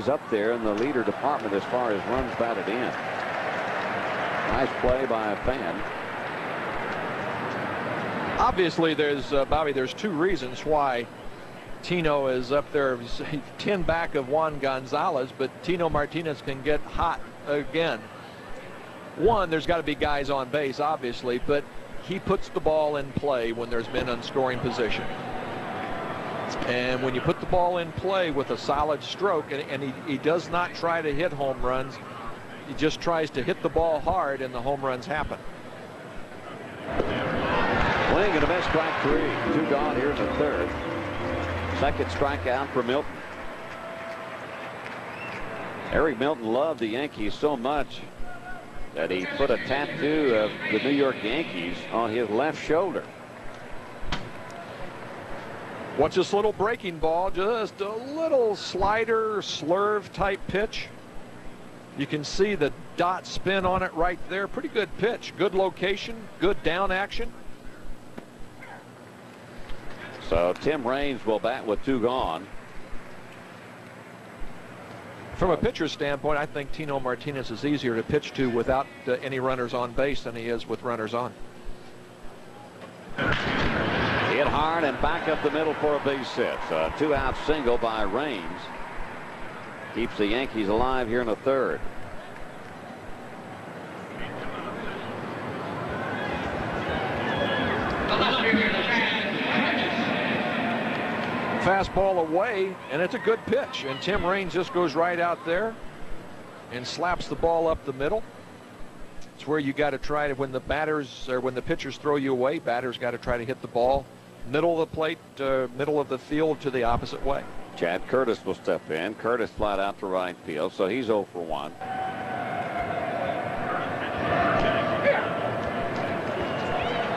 up there in the leader department as far as runs batted in. Nice play by a fan. Obviously, there's Bobby, there's 2 reasons why Tino is up there. 10 back of Juan Gonzalez, but Tino Martinez can get hot again. One, there's got to be guys on base, obviously, but he puts the ball in play when there's men in scoring position. And when you put the ball in play with a solid stroke, and he does not try to hit home runs, he just tries to hit the ball hard, and the home runs happen. Swing and a miss, strike 3. 2 gone here in the 3rd. Second strikeout for Milton. Eric Milton loved the Yankees so much that he put a tattoo of the New York Yankees on his left shoulder. Watch this little breaking ball, just a little slider, slurve type pitch. You can see the dot spin on it right there. Pretty good pitch, good location, good down action. So Tim Raines will bat with 2 gone. From a pitcher's standpoint, I think Tino Martinez is easier to pitch to without any runners on base than he is with runners on. Hit hard and back up the middle for a base hit. So a 2-out single by Raines keeps the Yankees alive here in the 3rd. Fastball away, and it's a good pitch, and Tim Raines just goes right out there and slaps the ball up the middle. It's where you got to try to, when the batters or when the pitchers throw you away, batters got to try to hit the ball middle of the plate, middle of the field to the opposite way. Chad Curtis will step in. Curtis flat out to right field, so he's 0 for 1.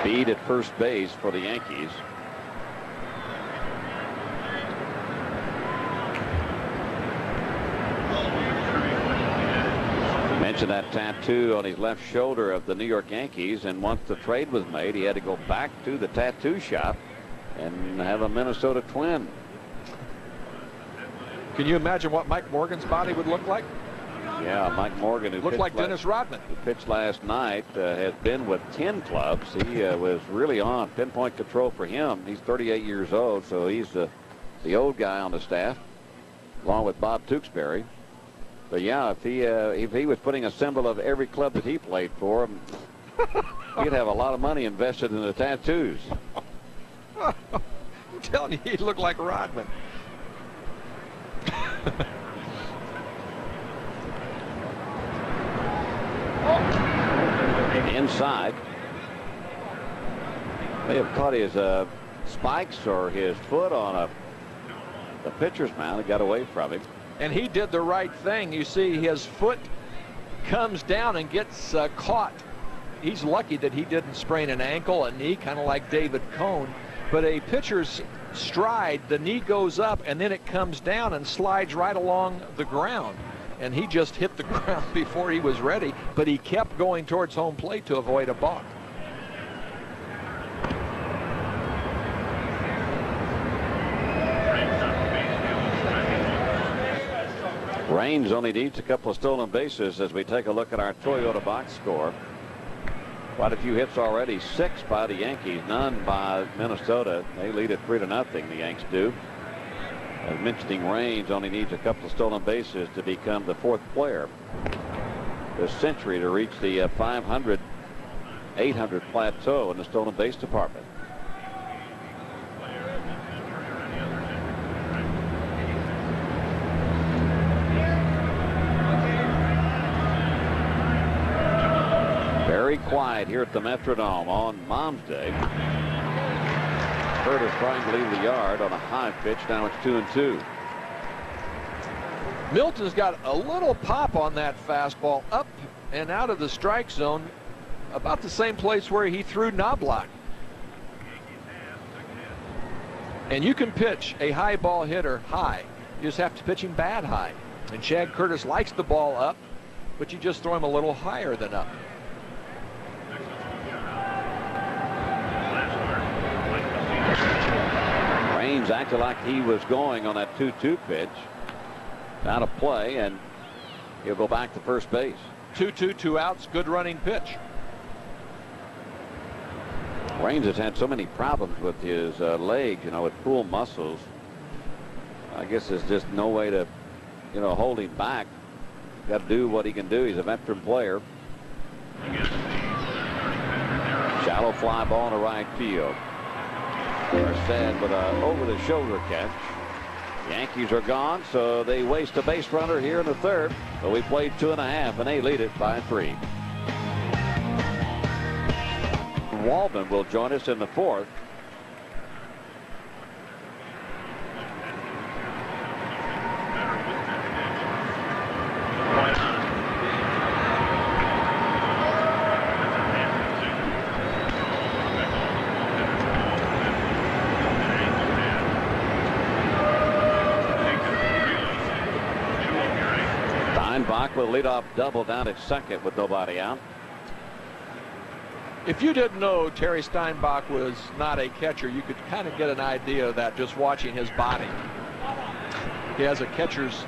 Beat at first base for the Yankees. Mentioned that tattoo on his left shoulder of the New York Yankees, and once the trade was made, he had to go back to the tattoo shop and have a Minnesota Twin. Can you imagine what Mike Morgan's body would look like? Yeah, Mike Morgan, who looked like Dennis Rodman, who pitched last night, has been with 10 clubs. He was really on pinpoint control for him. He's 38 years old, so he's the old guy on the staff, along with Bob Tewksbury. But yeah, if he was putting a symbol of every club that he played for, he'd have a lot of money invested in the tattoos. I'm telling you, he looked like Rodman. Inside. May have caught his spikes or his foot on the pitcher's mound. It got away from him. And he did the right thing. You see his foot comes down and gets caught. He's lucky that he didn't sprain an ankle, a knee, kind of like David Cone. But a pitcher's stride, the knee goes up and then it comes down and slides right along the ground. And he just hit the ground before he was ready, but he kept going towards home plate to avoid a balk. Raines only needs a couple of stolen bases as we take a look at our Toyota box score. Quite a few hits already, 6 by the Yankees, none by Minnesota. They lead it 3-0, the Yanks do. As mentioning, Raines only needs a couple of stolen bases to become the 4th player this century to reach the 500, 800 plateau in the stolen base department. Very quiet here at the Metrodome on Mom's Day. Curtis trying to leave the yard on a high pitch. Now it's 2-2. Milton's got a little pop on that fastball, up and out of the strike zone, about the same place where he threw Knoblauch. And you can pitch a high ball hitter high. You just have to pitch him bad high. And Chad Curtis likes the ball up, but you just throw him a little higher than up. Raines acted like he was going on that 2-2 pitch. Out of play, and he'll go back to first base. 2-2, 2 outs, good running pitch. Raines has had so many problems with his legs, with pulled muscles. I guess there's just no way to, hold him back. Got to do what he can do. He's a veteran player. Shallow fly ball to right field. Arstead with a over-the-shoulder catch. Yankees are gone, so they waste a base runner here in the 3rd. But we played 2.5, and they lead it by 3. Walden will join us in the 4th. Will lead off double down at second with nobody out. If you didn't know Terry Steinbach was not a catcher, you could kind of get an idea of that just watching his body. He has a catcher's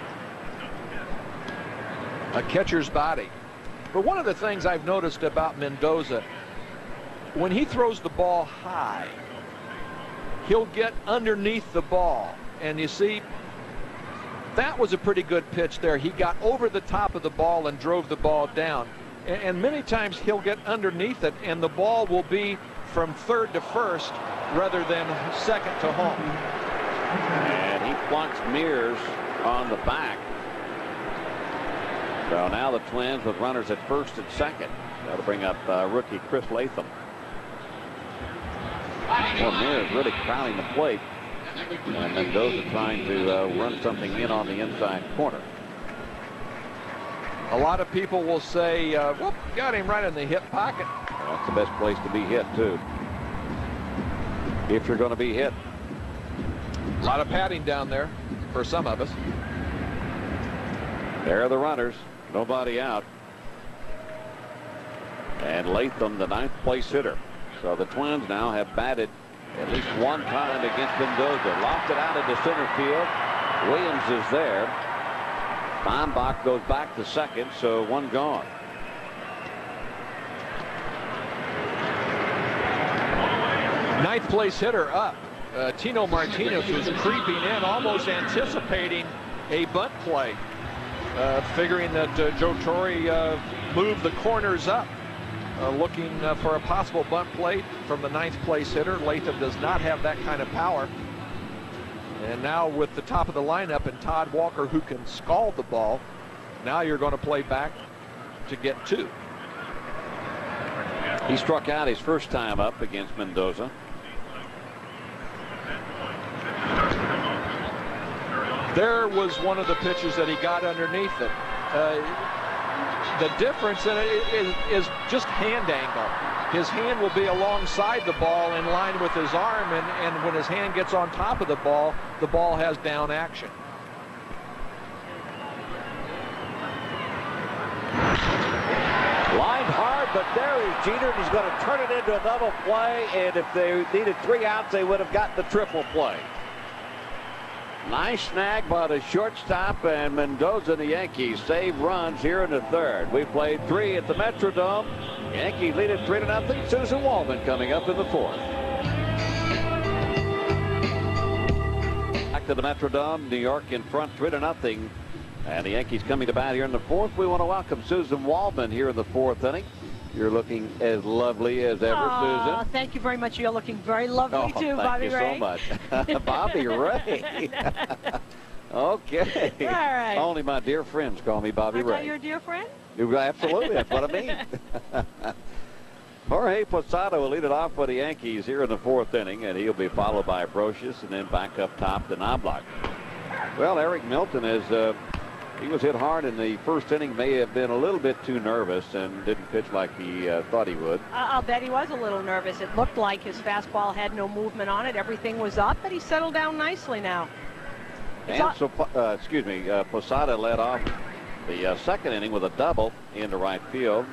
body. But one of the things I've noticed about Mendoza, when he throws the ball high, he'll get underneath the ball. And you see, that was a pretty good pitch there. He got over the top of the ball and drove the ball down. And many times he'll get underneath it, and the ball will be from 3rd to 1st rather than 2nd to home. And he blocks Mears on the back. So now the Twins with runners at 1st and 2nd. That'll bring up rookie Chris Latham. Well, Mears really crowding the plate. And Mendoza trying to run something in on the inside corner. A lot of people will say, whoop, got him right in the hip pocket. That's the best place to be hit, too. If you're going to be hit. A lot of padding down there for some of us. There are the runners. Nobody out. And Latham, the 9th place hitter. So the Twins now have batted at least one time against Mendoza. Lofted out into center field. Williams is there. Steinbach goes back to 2nd, so one gone. Ninth place hitter up. Tino Martinez was creeping in, almost anticipating a bunt play, figuring that Joe Torre moved the corners up. Looking for a possible bunt play from the 9th place hitter. Latham does not have that kind of power. And now with the top of the lineup and Todd Walker, who can scald the ball, now you're going to play back to get 2. He struck out his first time up against Mendoza. There was one of the pitches that he got underneath it. The difference in it is just hand angle. His hand will be alongside the ball in line with his arm, and when his hand gets on top of the ball has down action. Lined hard, but there is Jeter. He's going to turn it into a double play, and if they needed 3 outs, they would have got the triple play. Nice snag by the shortstop, and Mendoza and the Yankees save runs here in the third. We played 3 at the Metrodome. Yankees lead it 3-0. Susan Waldman coming up in the fourth. Back to the Metrodome. New York in front 3-0. And the Yankees coming to bat here in the fourth. We want to welcome Susan Waldman here in the fourth inning. You're looking as lovely as ever, Susan. Thank you very much. You're looking very lovely too, Bobby Ray. Thank you so much. Bobby Ray. Okay. All right. Only my dear friends call me Bobby Ray. Are you your dear friend? Absolutely. That's what I mean. Jorge Posada will lead it off for the Yankees here in the fourth inning, and he'll be followed by Brosius, and then back up top to Knoblauch. Well, Eric Milton is... he was hit hard in the first inning, may have been a little bit too nervous and didn't pitch like he thought he would. I'll bet he was a little nervous. It looked like his fastball had no movement on it. Everything was up, but he settled down nicely now. And so, Posada led off the second inning with a double into right field.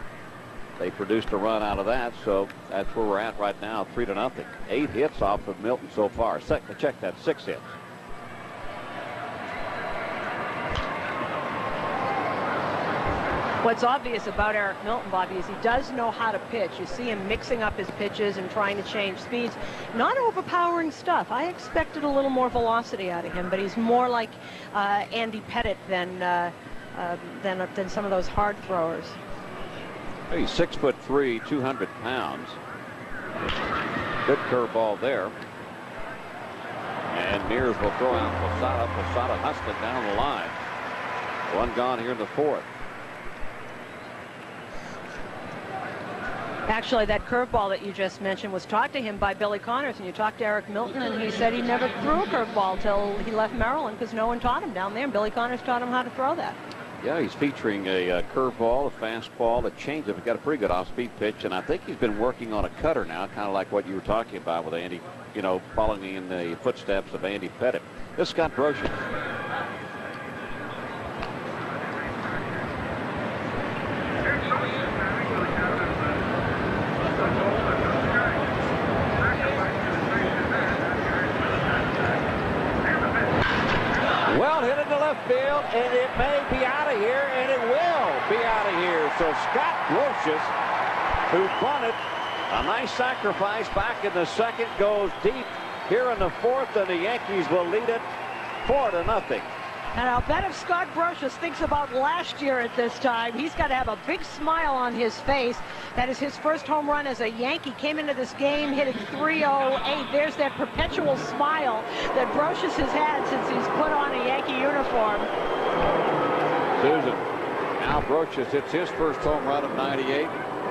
They produced a run out of that, so that's where we're at right now, 3-0. 8 hits off of Milton so far. Check that, 6 hits. What's obvious about Eric Milton, Bobby, is he does know how to pitch. You see him mixing up his pitches and trying to change speeds. Not overpowering stuff. I expected a little more velocity out of him, but he's more like Andy Pettit than some of those hard throwers. He's 6'3", 200 pounds. Good curveball there. And Mears will throw out Posada. Posada hustling down the line. One gone here in the fourth. Actually, that curveball that you just mentioned was taught to him by Billy Connors, and you talked to Eric Milton, and he said he never threw a curveball till he left Maryland because no one taught him down there, and Billy Connors taught him how to throw that. Yeah, he's featuring a curveball, a fastball, a changeup. He's got a pretty good off-speed pitch, and I think he's been working on a cutter now, kind of like what you were talking about with Andy, following in the footsteps of Andy Pettit. This is Scott Brosius. Well, hit into left field, and it may be out of here, and it will be out of here. So Scott Brosius, who bunted, a nice sacrifice back in the second, goes deep here in the fourth, and the Yankees will lead it 4-0. And I'll bet if Scott Brosius thinks about last year at this time, he's got to have a big smile on his face. That is his first home run as a Yankee. Came into this game hitting .308. There's that perpetual smile that Brosius has had since he's put on a Yankee uniform. Susan, now Brosius hits his first home run of '98.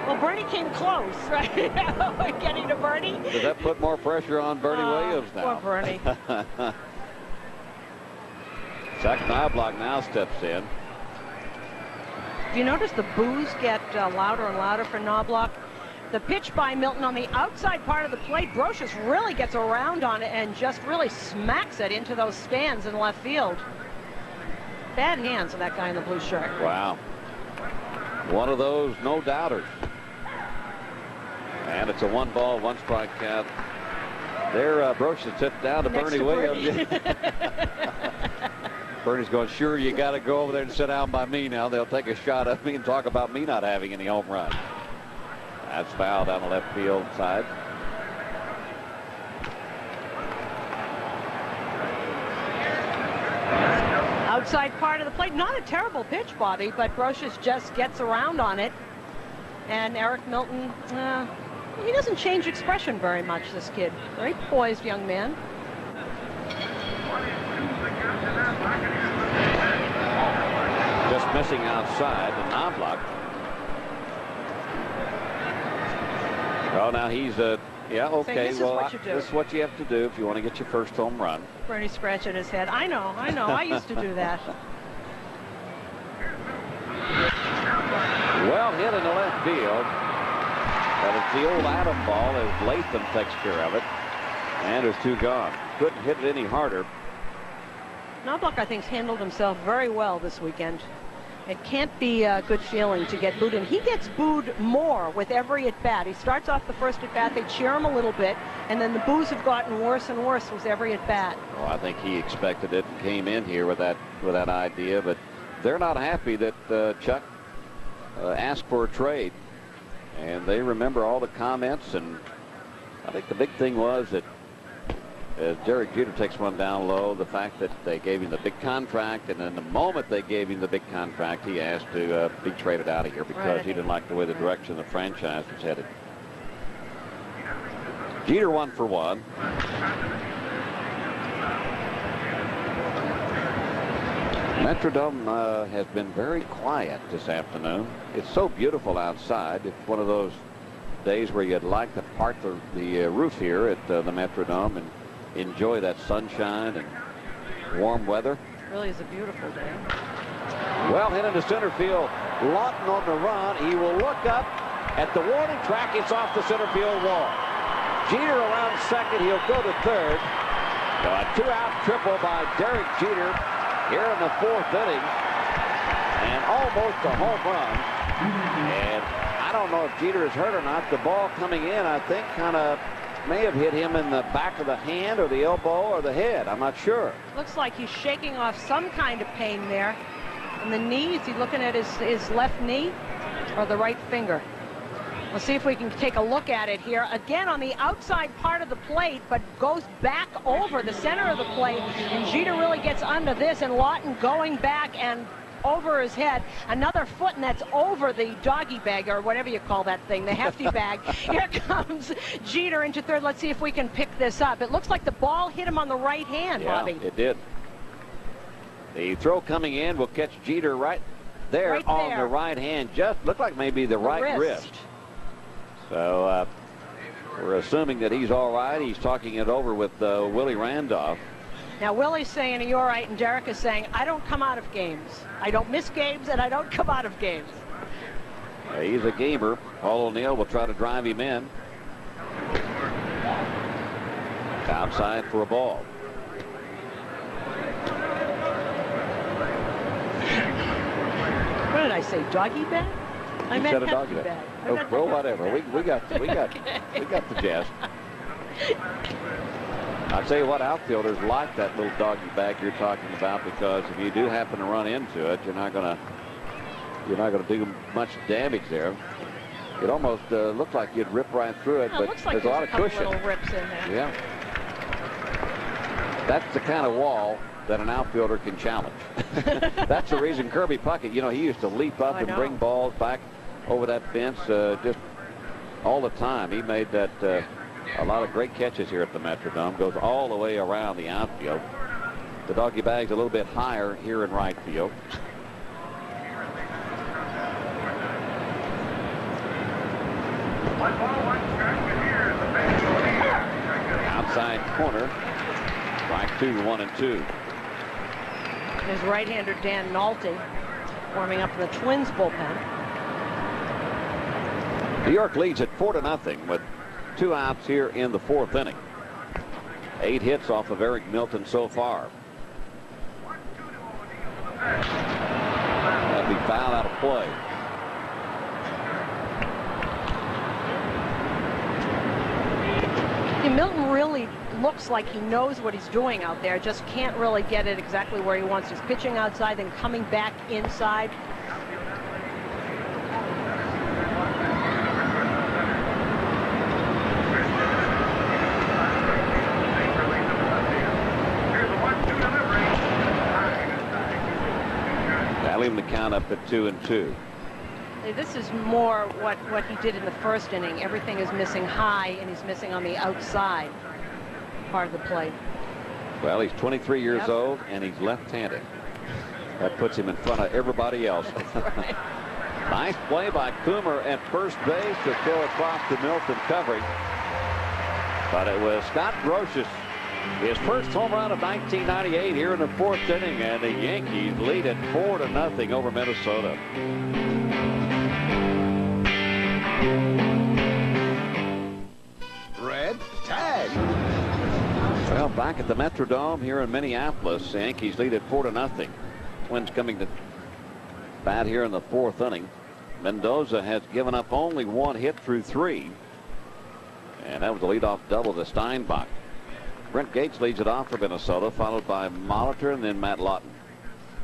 Well, Bernie came close, right? Getting to Bernie. Does that put more pressure on Bernie Williams now? Poor Bernie. Zach Knoblauch now steps in. Do you notice the boos get louder and louder for Knoblauch? The pitch by Milton on the outside part of the plate, Brosius really gets around on it and just really smacks it into those stands in left field. Bad hands of that guy in the blue shirt. Wow. One of those no-doubters. And it's a 1-ball, 1-strike count. There, Brosius sits down to Bernie Williams. Bernie's going, sure, you got to go over there and sit down by me now. They'll take a shot at me and talk about me not having any home runs. That's foul down the left field side. Outside part of the plate, not a terrible pitch, Bobby, but Brosius just gets around on it. And Eric Milton, he doesn't change expression very much, this kid. Very poised young man. Just missing outside, and Knoblauch. Well, now he's yeah, okay. This Well, is what you do. this is what you have to do if you want to get your first home run. Bernie scratching his head. I know. I used to do that. Well hit in the left field. But it's the old Adam ball as Latham takes care of it. And there's 2 gone. Couldn't hit it any harder. Knoblauch, I think, has handled himself very well this weekend. It can't be a good feeling to get booed, and he gets booed more with every at-bat. He starts off the first at-bat, they cheer him a little bit, and then the boos have gotten worse and worse with every at-bat. Well, I think he expected it and came in here with that idea, but they're not happy that Chuck asked for a trade, and they remember all the comments, and I think the big thing was that as Derek Jeter takes one down low, the fact that they gave him the big contract, and then the moment they gave him the big contract, he asked to be traded out of here because he didn't like the way the direction the franchise was headed. Jeter 1 for 1. Metrodome has been very quiet this afternoon. It's so beautiful outside. It's one of those days where you'd like to part the roof here at the Metrodome and enjoy that sunshine and warm weather. It really is a beautiful day. Well hit into center field. Lawton on the run. He will look up at the warning track. It's off the center field wall. Jeter around second. He'll go to third. A 2-out triple by Derek Jeter here in the 4th inning. And almost a home run. And I don't know if Jeter is hurt or not. The ball coming in, I think, kind of may have hit him in the back of the hand or the elbow or the head. I'm not sure. Looks like he's shaking off some kind of pain there. In the knee, is he looking at his left knee or the right finger? We'll see if we can take a look at it here. Again on the outside part of the plate, but goes back over the center of the plate. And Jeter really gets under this, and Lawton going back and over his head. Another foot, and that's over the doggy bag, or whatever you call that thing, the hefty bag. Here comes Jeter into third. Let's see if we can pick this up. It looks like the ball hit him on the right hand, Bobby. Yeah, it did. The throw coming in will catch Jeter right there on the right hand. Just looked like maybe the right wrist. So we're assuming that he's all right. He's talking it over with Willie Randolph. Now, Willie's saying, are you all right? And Derek is saying, I don't come out of games. I don't miss games, and I don't come out of games. He's a gamer. Paul O'Neill will try to drive him in. Outside for a ball. What did I say, doggy bag? I meant a doggy bag. Oh, well, whatever. We got the jest. I'll tell you what, outfielders like that little doggy bag you're talking about, because if you do happen to run into it, you're not gonna do much damage there. It almost looked like you'd rip right through it, but looks like there's a lot of cushion. Little rips in there. Yeah, that's the kind of wall that an outfielder can challenge. That's the reason Kirby Puckett, you know, he used to leap up and bring balls back over that fence just all the time. He made that. A lot of great catches here at the Metrodome. Goes all the way around the outfield. The doggy bag's a little bit higher here in right field. Outside corner. Strike 2, 1-2. There's right-hander Dan Nolte warming up in the Twins bullpen. New York leads at 4-0 with 2 outs here in the 4th inning. 8 hits off of Eric Milton so far. That'll be fouled out of play. Milton really looks like he knows what he's doing out there, just can't really get it exactly where he wants. He's pitching outside, then coming back inside. The count up at 2-2. This is more what he did in the first inning. Everything is missing high, and he's missing on the outside part of the plate. Well, he's 23 years old, and he's left-handed. That puts him in front of everybody else. That's right. Nice play by Coomer at first base to throw across to Milton covering. But it was Scott Brosius, his first home run of 1998 here in the 4th inning, and the Yankees lead it 4-0 over Minnesota. Red tag. Well, back at the Metrodome here in Minneapolis, the Yankees lead it 4-0. Twins coming to bat here in the 4th inning. Mendoza has given up only 1 hit through 3. And that was the leadoff double to Steinbach. Brent Gates leads it off for Minnesota, followed by Molitor and then Matt Lawton.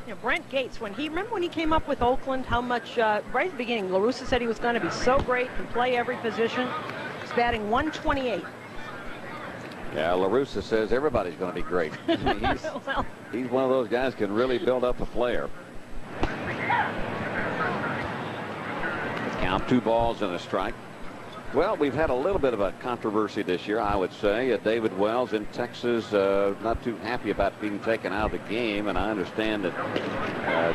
You know, Brent Gates, remember when he came up with Oakland, how much, right at the beginning, La Russa said he was going to be so great and play every position. He's batting .128. Yeah, La Russa says everybody's going to be great. He's one of those guys who can really build up a player. Count 2 balls and a strike. Well, we've had a little bit of a controversy this year, I would say. David Wells in Texas, not too happy about being taken out of the game, and I understand that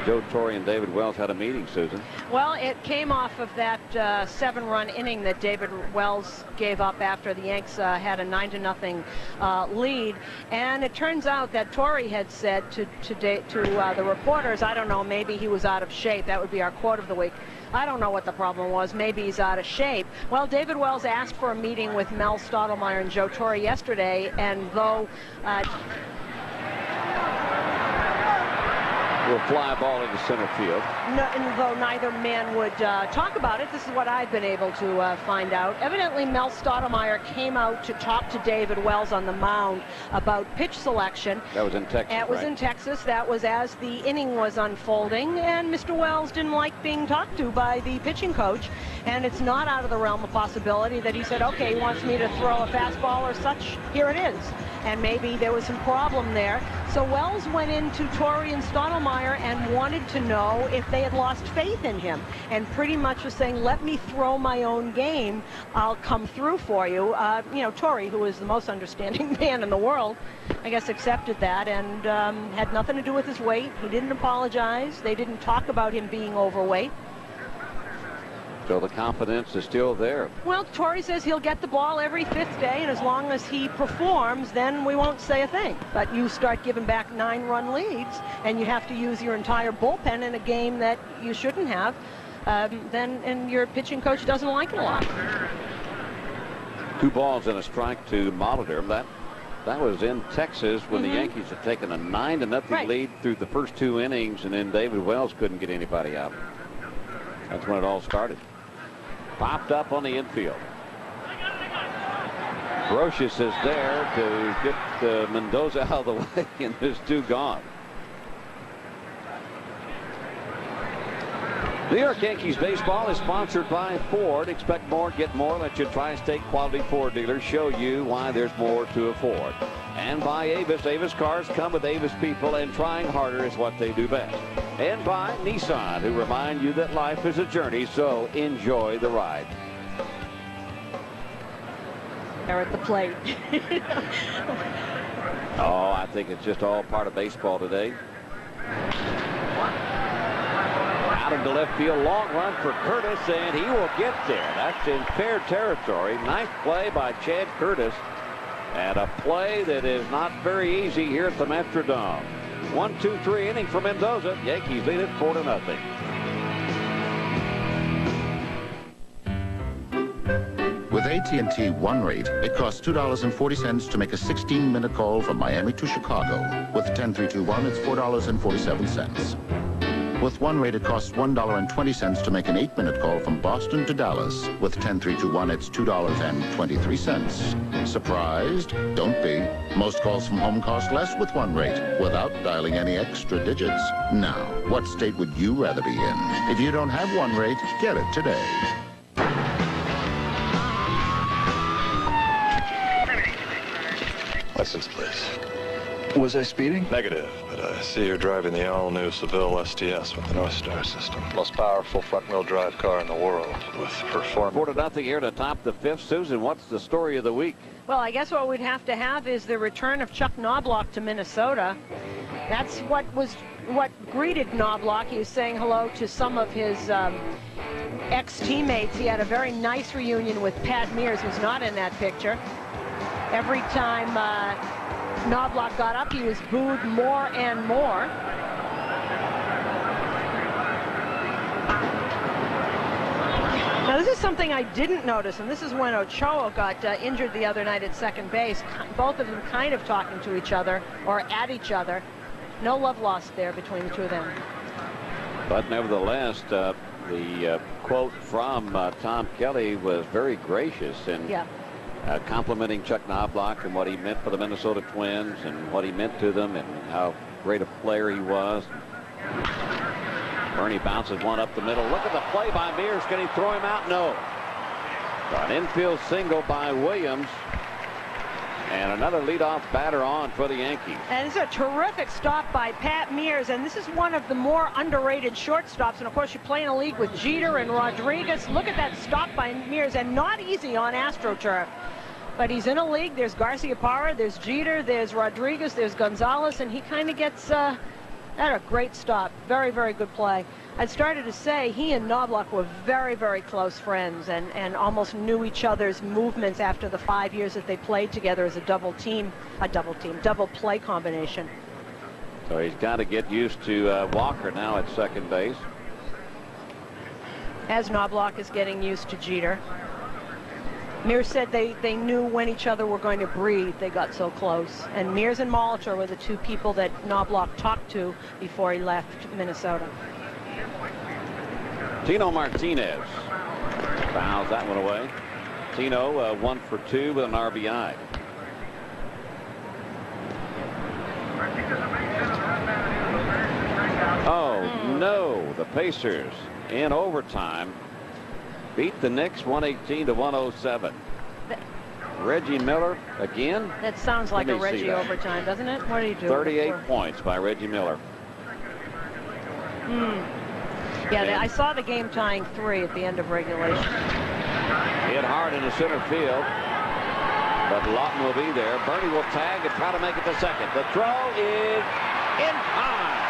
Joe Torre and David Wells had a meeting, Susan. Well, it came off of that 7-run inning that David Wells gave up after the Yanks had a 9-0 lead, and it turns out that Torre had said to the reporters, I don't know, maybe he was out of shape. That would be our quote of the week. I don't know what the problem was. Maybe he's out of shape. Well, David Wells asked for a meeting with Mel Stottlemyre and Joe Torre yesterday, and though will fly a ball into center field. And though neither man would talk about it, this is what I've been able to find out. Evidently, Mel Stottlemyre came out to talk to David Wells on the mound about pitch selection. That was in Texas, That was in Texas. That was as the inning was unfolding, and Mr. Wells didn't like being talked to by the pitching coach, and it's not out of the realm of possibility that he said, okay, he wants me to throw a fastball or such, here it is. And maybe there was some problem there. So Wells went into Torre and Stottlemyre and wanted to know if they had lost faith in him, and pretty much was saying, let me throw my own game, I'll come through for you. You know, Torre, who is the most understanding man in the world, I guess accepted that, and had nothing to do with his weight. He didn't apologize. They didn't talk about him being overweight. So the confidence is still there. Well, Torre says he'll get the ball every 5th day, and as long as he performs, then we won't say a thing. But you start giving back 9-run leads, and you have to use your entire bullpen in a game that you shouldn't have, and your pitching coach doesn't like it a lot. 2 balls and a strike to Molitor. That was in Texas when the Yankees had taken a 9-0 lead through the first 2 innings, and then David Wells couldn't get anybody out. That's when it all started. Popped up on the infield. Brosius is there to get Mendoza out of the way, and there's 2 gone. New York Yankees baseball is sponsored by Ford. Expect more, get more. Let your Tri-State quality Ford dealers show you why there's more to afford. And by Avis. Avis cars come with Avis people, and trying harder is what they do best. And by Nissan, who remind you that life is a journey, so enjoy the ride. They're at the plate. Oh, I think it's just all part of baseball today. Out into left field, long run for Curtis, and he will get there. That's in fair territory. Nice play by Chad Curtis, and a play that is not very easy here at the Metrodome. 1-2-3 inning for Mendoza. Yankees lead it 4-0. With AT&T One Rate, it costs $2.40 to make a 16-minute call from Miami to Chicago. With 10321, it's $4.47. With One Rate, it costs $1.20 to make an 8-minute call from Boston to Dallas. With 10321, it's $2.23. Surprised? Don't be. Most calls from home cost less with One Rate, without dialing any extra digits. Now, what state would you rather be in? If you don't have One Rate, get it today. License, please. Was I speeding? Negative, but I see you're driving the all-new Seville STS with the North Star system. Most powerful front-wheel drive car in the world with performance. 4-0 here to top the 5th. Susan, what's the story of the week? Well, I guess what we'd have to have is the return of Chuck Knoblauch to Minnesota. That's what greeted Knoblauch. He was saying hello to some of his ex-teammates. He had a very nice reunion with Pat Mears, who's not in that picture. Every time Knoblauch got up, he was booed more and more. Now, this is something I didn't notice, and this is when Ochoa got injured the other night at second base. Both of them kind of talking to each other or at each other. No love lost there between the two of them. But nevertheless, the quote from Tom Kelly was very gracious and complimenting Chuck Knoblauch and what he meant for the Minnesota Twins and what he meant to them and how great a player he was. Bernie bounces one up the middle. Look at the play by Mears. Can he throw him out? No. An infield single by Williams. And another leadoff batter on for the Yankees. And it's a terrific stop by Pat Mears, and this is one of the more underrated shortstops. And of course, you play in a league with Jeter and Rodriguez. Look at that stop by Mears, and not easy on AstroTurf. But he's in a league. There's Garcia Parra, there's Jeter, there's Rodriguez, there's Gonzalez, and he kind of gets that a great stop. Very, very good play. I started to say he and Knoblauch were very, very close friends and almost knew each other's movements after the 5 years that they played together as a double play combination. So he's got to get used to Walker now at second base. As Knoblauch is getting used to Jeter. Mears said they knew when each other were going to breathe. They got so close. And Mears and Molitor were the two people that Knoblauch talked to before he left Minnesota. Tino Martinez fouls that one away. Tino 1 for 2 with an RBI. Oh no, the Pacers in overtime beat the Knicks 118 to 107. Reggie Miller again. That sounds like a Reggie overtime, doesn't it? What are you doing? 38 points by Reggie Miller. Yeah, I saw the game tying 3 at the end of regulation. Hit hard into center field, but Lawton will be there. Bernie will tag and try to make it to second. The throw is in time.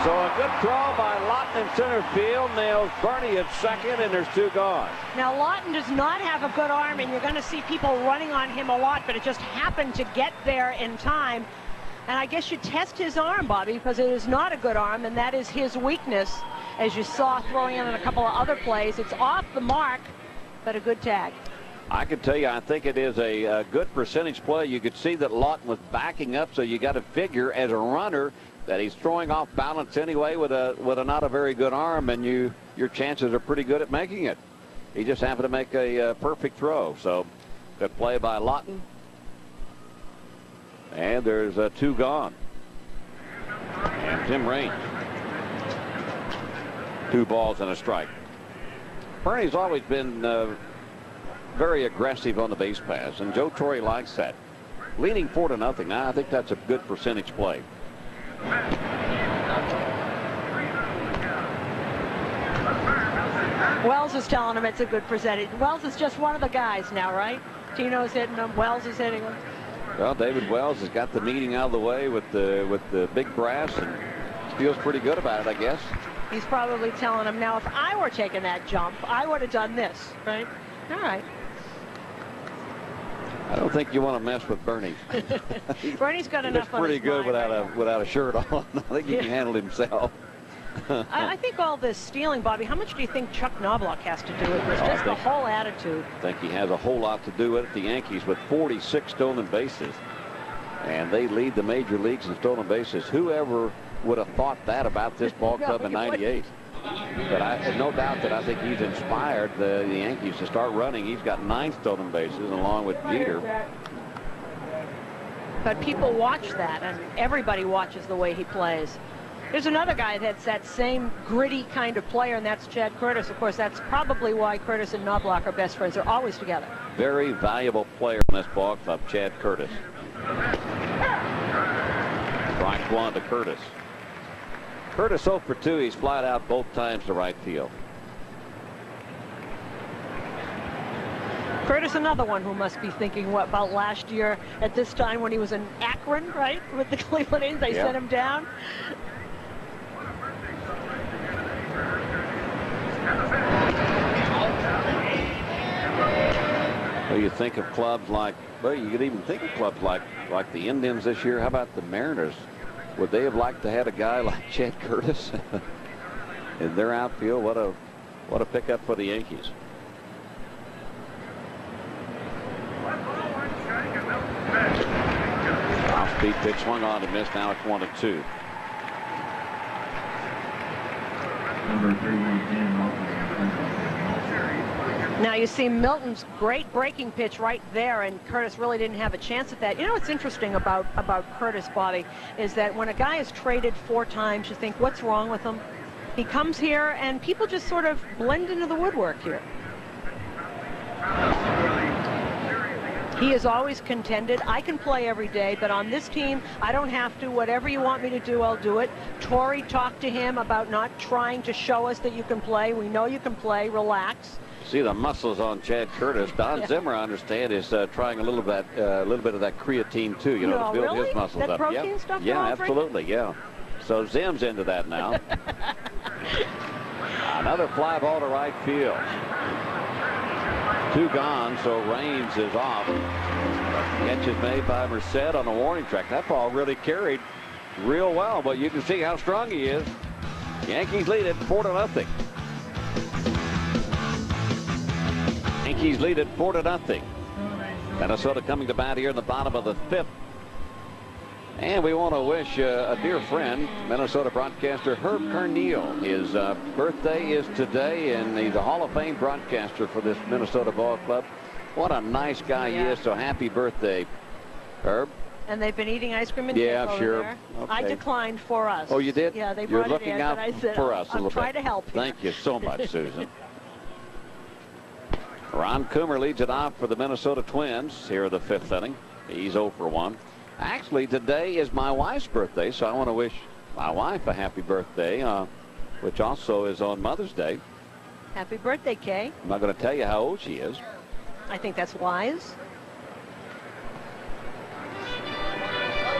So a good throw by Lawton in center field nails Bernie at second, and there's 2 gone. Now Lawton does not have a good arm, and you're going to see people running on him a lot, but it just happened to get there in time. And I guess you test his arm, Bobby, because it is not a good arm, and that is his weakness. As you saw throwing in a couple of other plays, it's off the mark, but a good tag. I can tell you, I think it is a good percentage play. You could see that Lawton was backing up, so you got to figure as a runner that he's throwing off balance anyway with a not a very good arm, and your chances are pretty good at making it. He just happened to make a perfect throw. So good play by Lawton. And there's 2 gone. And Tim Raines. 2 balls and a strike. Bernie's always been very aggressive on the base pass, and Joe Torre likes that. Leaning 4-0 now. I think that's a good percentage play. Wells is telling him it's a good percentage. Wells is just one of the guys now, right? Tino's hitting him. Wells is hitting him. Well, David Wells has got the meeting out of the way with the big brass and feels pretty good about it, I guess. He's probably telling him, now if I were taking that jump, I would have done this, right? All right. I don't think you want to mess with Bernie. Bernie's got enough on his pretty good mind without a shirt on. I think he can handle himself. I think all this stealing, Bobby, how much do you think Chuck Knoblauch has to do with this? Just the whole attitude. I think he has a whole lot to do with it. The Yankees with 46 stolen bases, and they lead the major leagues in stolen bases. Whoever would have thought that about this ball club in '98? But I have no doubt that I think he's inspired the Yankees to start running. He's got 9 stolen bases along with Jeter. But people watch that, and everybody watches the way he plays. There's another guy that's that same gritty kind of player, and that's Chad Curtis. Of course, that's probably why Curtis and Knoblauch are best friends. They're always together. Very valuable player in this ball club, Chad Curtis. Strike 1 to Curtis. Curtis 0 for 2. He's flied out both times to right field. Curtis, another one who must be thinking what about last year at this time when he was in Akron, right, with the Cleveland Indians. They sent him down. Well, you think of clubs like, well, you could even think of clubs like the Indians this year. How about the Mariners? Would they have liked to have a guy like Chad Curtis in their outfield? What a pickup for the Yankees. Off-speed pitch swung on and missed. Now it's 1-2. Now you see Milton's great breaking pitch right there, and Curtis really didn't have a chance at that. You know what's interesting about Curtis, Bobby, is that when a guy is traded 4 times, you think, what's wrong with him? He comes here, and people just sort of blend into the woodwork here. He has always contended, I can play every day, but on this team, I don't have to. Whatever you want me to do, I'll do it. Torrey talked to him about not trying to show us that you can play. We know you can play. Relax. See the muscles on Chad Curtis. Don Zimmer, I understand, is trying a little bit of that creatine too, you know, to build his muscles up. Protein stuff yeah, absolutely, yeah. So Zim's into that now. Another fly ball to right field. 2 gone, so Raines is off. Catch is made by Merced on the warning track. That ball really carried real well, but you can see how strong he is. Yankees lead it 4-0. Yankees lead it 4-0. Minnesota coming to bat here in the bottom of the 5th. And we want to wish a dear friend, Minnesota broadcaster Herb Carneal. His birthday is today, and he's a Hall of Fame broadcaster for this Minnesota ball club. What a nice guy he is. So happy birthday, Herb. And they've been eating ice cream and cake over there. Okay. I declined for us. Oh, you did? Yeah, they You're brought it in, looking out but I said, for us a little bit. I'll try to help you. Thank you so much, Susan. Ron Coomer leads it off for the Minnesota Twins here in the 5th inning. He's 0 for 1. Actually, today is my wife's birthday, so I want to wish my wife a happy birthday, which also is on Mother's Day. Happy birthday, Kay. I'm not going to tell you how old she is. I think that's wise.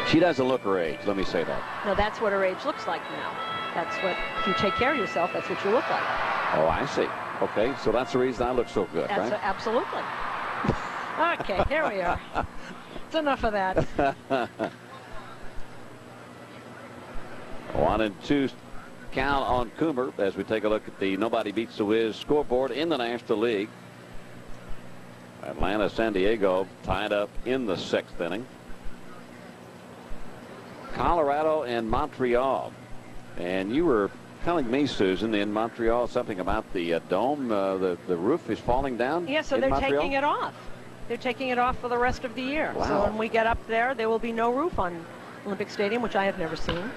She doesn't look her age, let me say that. No, that's what her age looks like now. That's what, if you take care of yourself, that's what you look like. Oh, I see. Okay, so that's the reason I look so good, right? Absolutely. Okay, here we are. It's enough of that. 1-2 count on Coomer as we take a look at the Nobody Beats the Wiz scoreboard in the National League. Atlanta, San Diego tied up in the 6th inning. Colorado and Montreal. And you were telling me, Susan, in Montreal something about the dome. The roof is falling down. Yeah, so they're taking it off. They're taking it off for the rest of the year. Wow. So when we get up there, there will be no roof on Olympic Stadium, which I have never seen.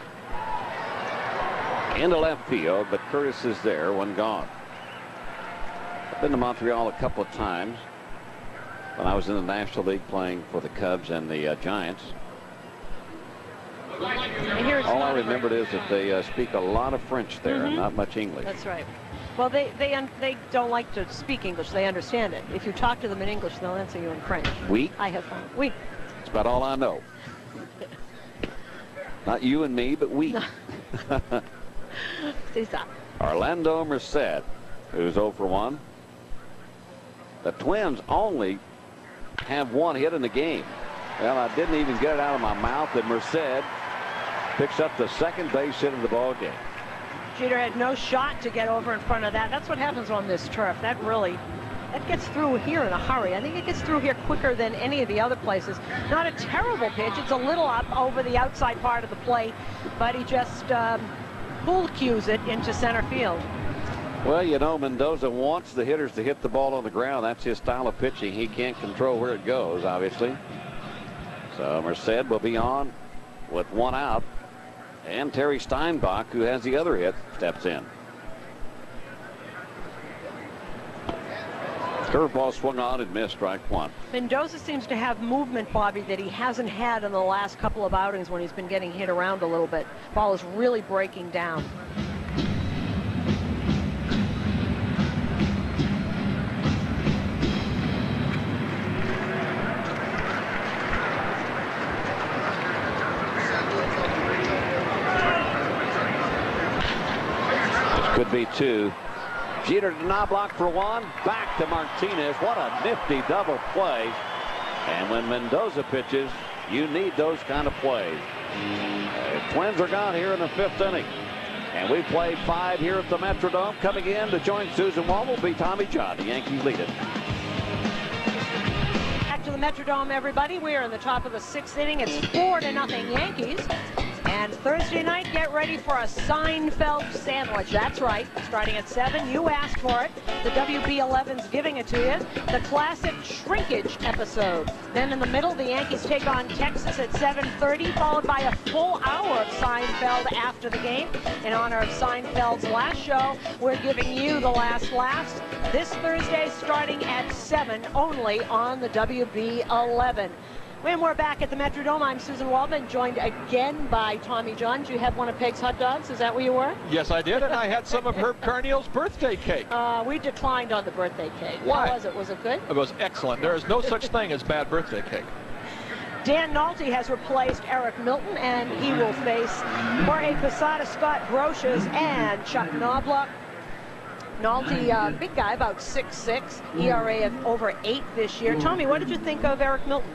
Into left field, but Curtis is there, 1 gone. I've been to Montreal a couple of times when I was in the National League playing for the Cubs and the Giants. All I remembered is that they speak a lot of French there and not much English. That's right. Well, they don't like to speak English. They understand it. If you talk to them in English, they'll answer you in French. Oui? I have found. Oui. That's about all I know. Not you and me, but we. C'est ça. Orlando Merced, who's 0 for 1. The Twins only have 1 hit in the game. Well, I didn't even get it out of my mouth, and Merced picks up the 2nd base hit of the ball game. Jeter had no shot to get over in front of that. That's what happens on this turf. That gets through here in a hurry. I think it gets through here quicker than any of the other places. Not a terrible pitch. It's a little up over the outside part of the plate, but he just pool cues it into center field. Well, you know, Mendoza wants the hitters to hit the ball on the ground. That's his style of pitching. He can't control where it goes, obviously. So Merced will be on with 1 out. And Terry Steinbach, who has the other hit, steps in. Curveball swung on and missed, strike 1. Mendoza seems to have movement, Bobby, that he hasn't had in the last couple of outings when he's been getting hit around a little bit. Ball is really breaking down. Could be 2. Jeter to Knoblauch for one. Back to Martinez. What a nifty double play. And when Mendoza pitches, you need those kind of plays. Twins are gone here in the 5th inning. And we play 5 here at the Metrodome. Coming in to join Susan Wall will be Tommy John. The Yankees lead it. Back to the Metrodome, everybody. We are in the top of the 6th inning. It's 4-0 Yankees. And Thursday night, get ready for a Seinfeld sandwich. That's right. Starting at 7. You asked for it. The WB11's giving it to you. The classic shrinkage episode. Then in the middle, the Yankees take on Texas at 7:30, followed by a full hour of Seinfeld after the game. In honor of Seinfeld's last show, we're giving you the last laughs this Thursday starting at 7 only on the WB11. When we're back at the Metrodome, I'm Susan Waldman, joined again by Tommy John. Did you have one of Peg's hot dogs? Is that where you were? Yes, I did, and I had some of Herb Carneal's birthday cake. We declined on the birthday cake. Why? How was it? Was it good? It was excellent. There is no such thing as bad birthday cake. Dan Nolte has replaced Eric Milton, and he will face Jorge Posada, Scott Brosius, and Chuck Knoblauch. Nolte, big guy, about 6'6", ERA of over 8 this year. Tommy, what did you think of Eric Milton?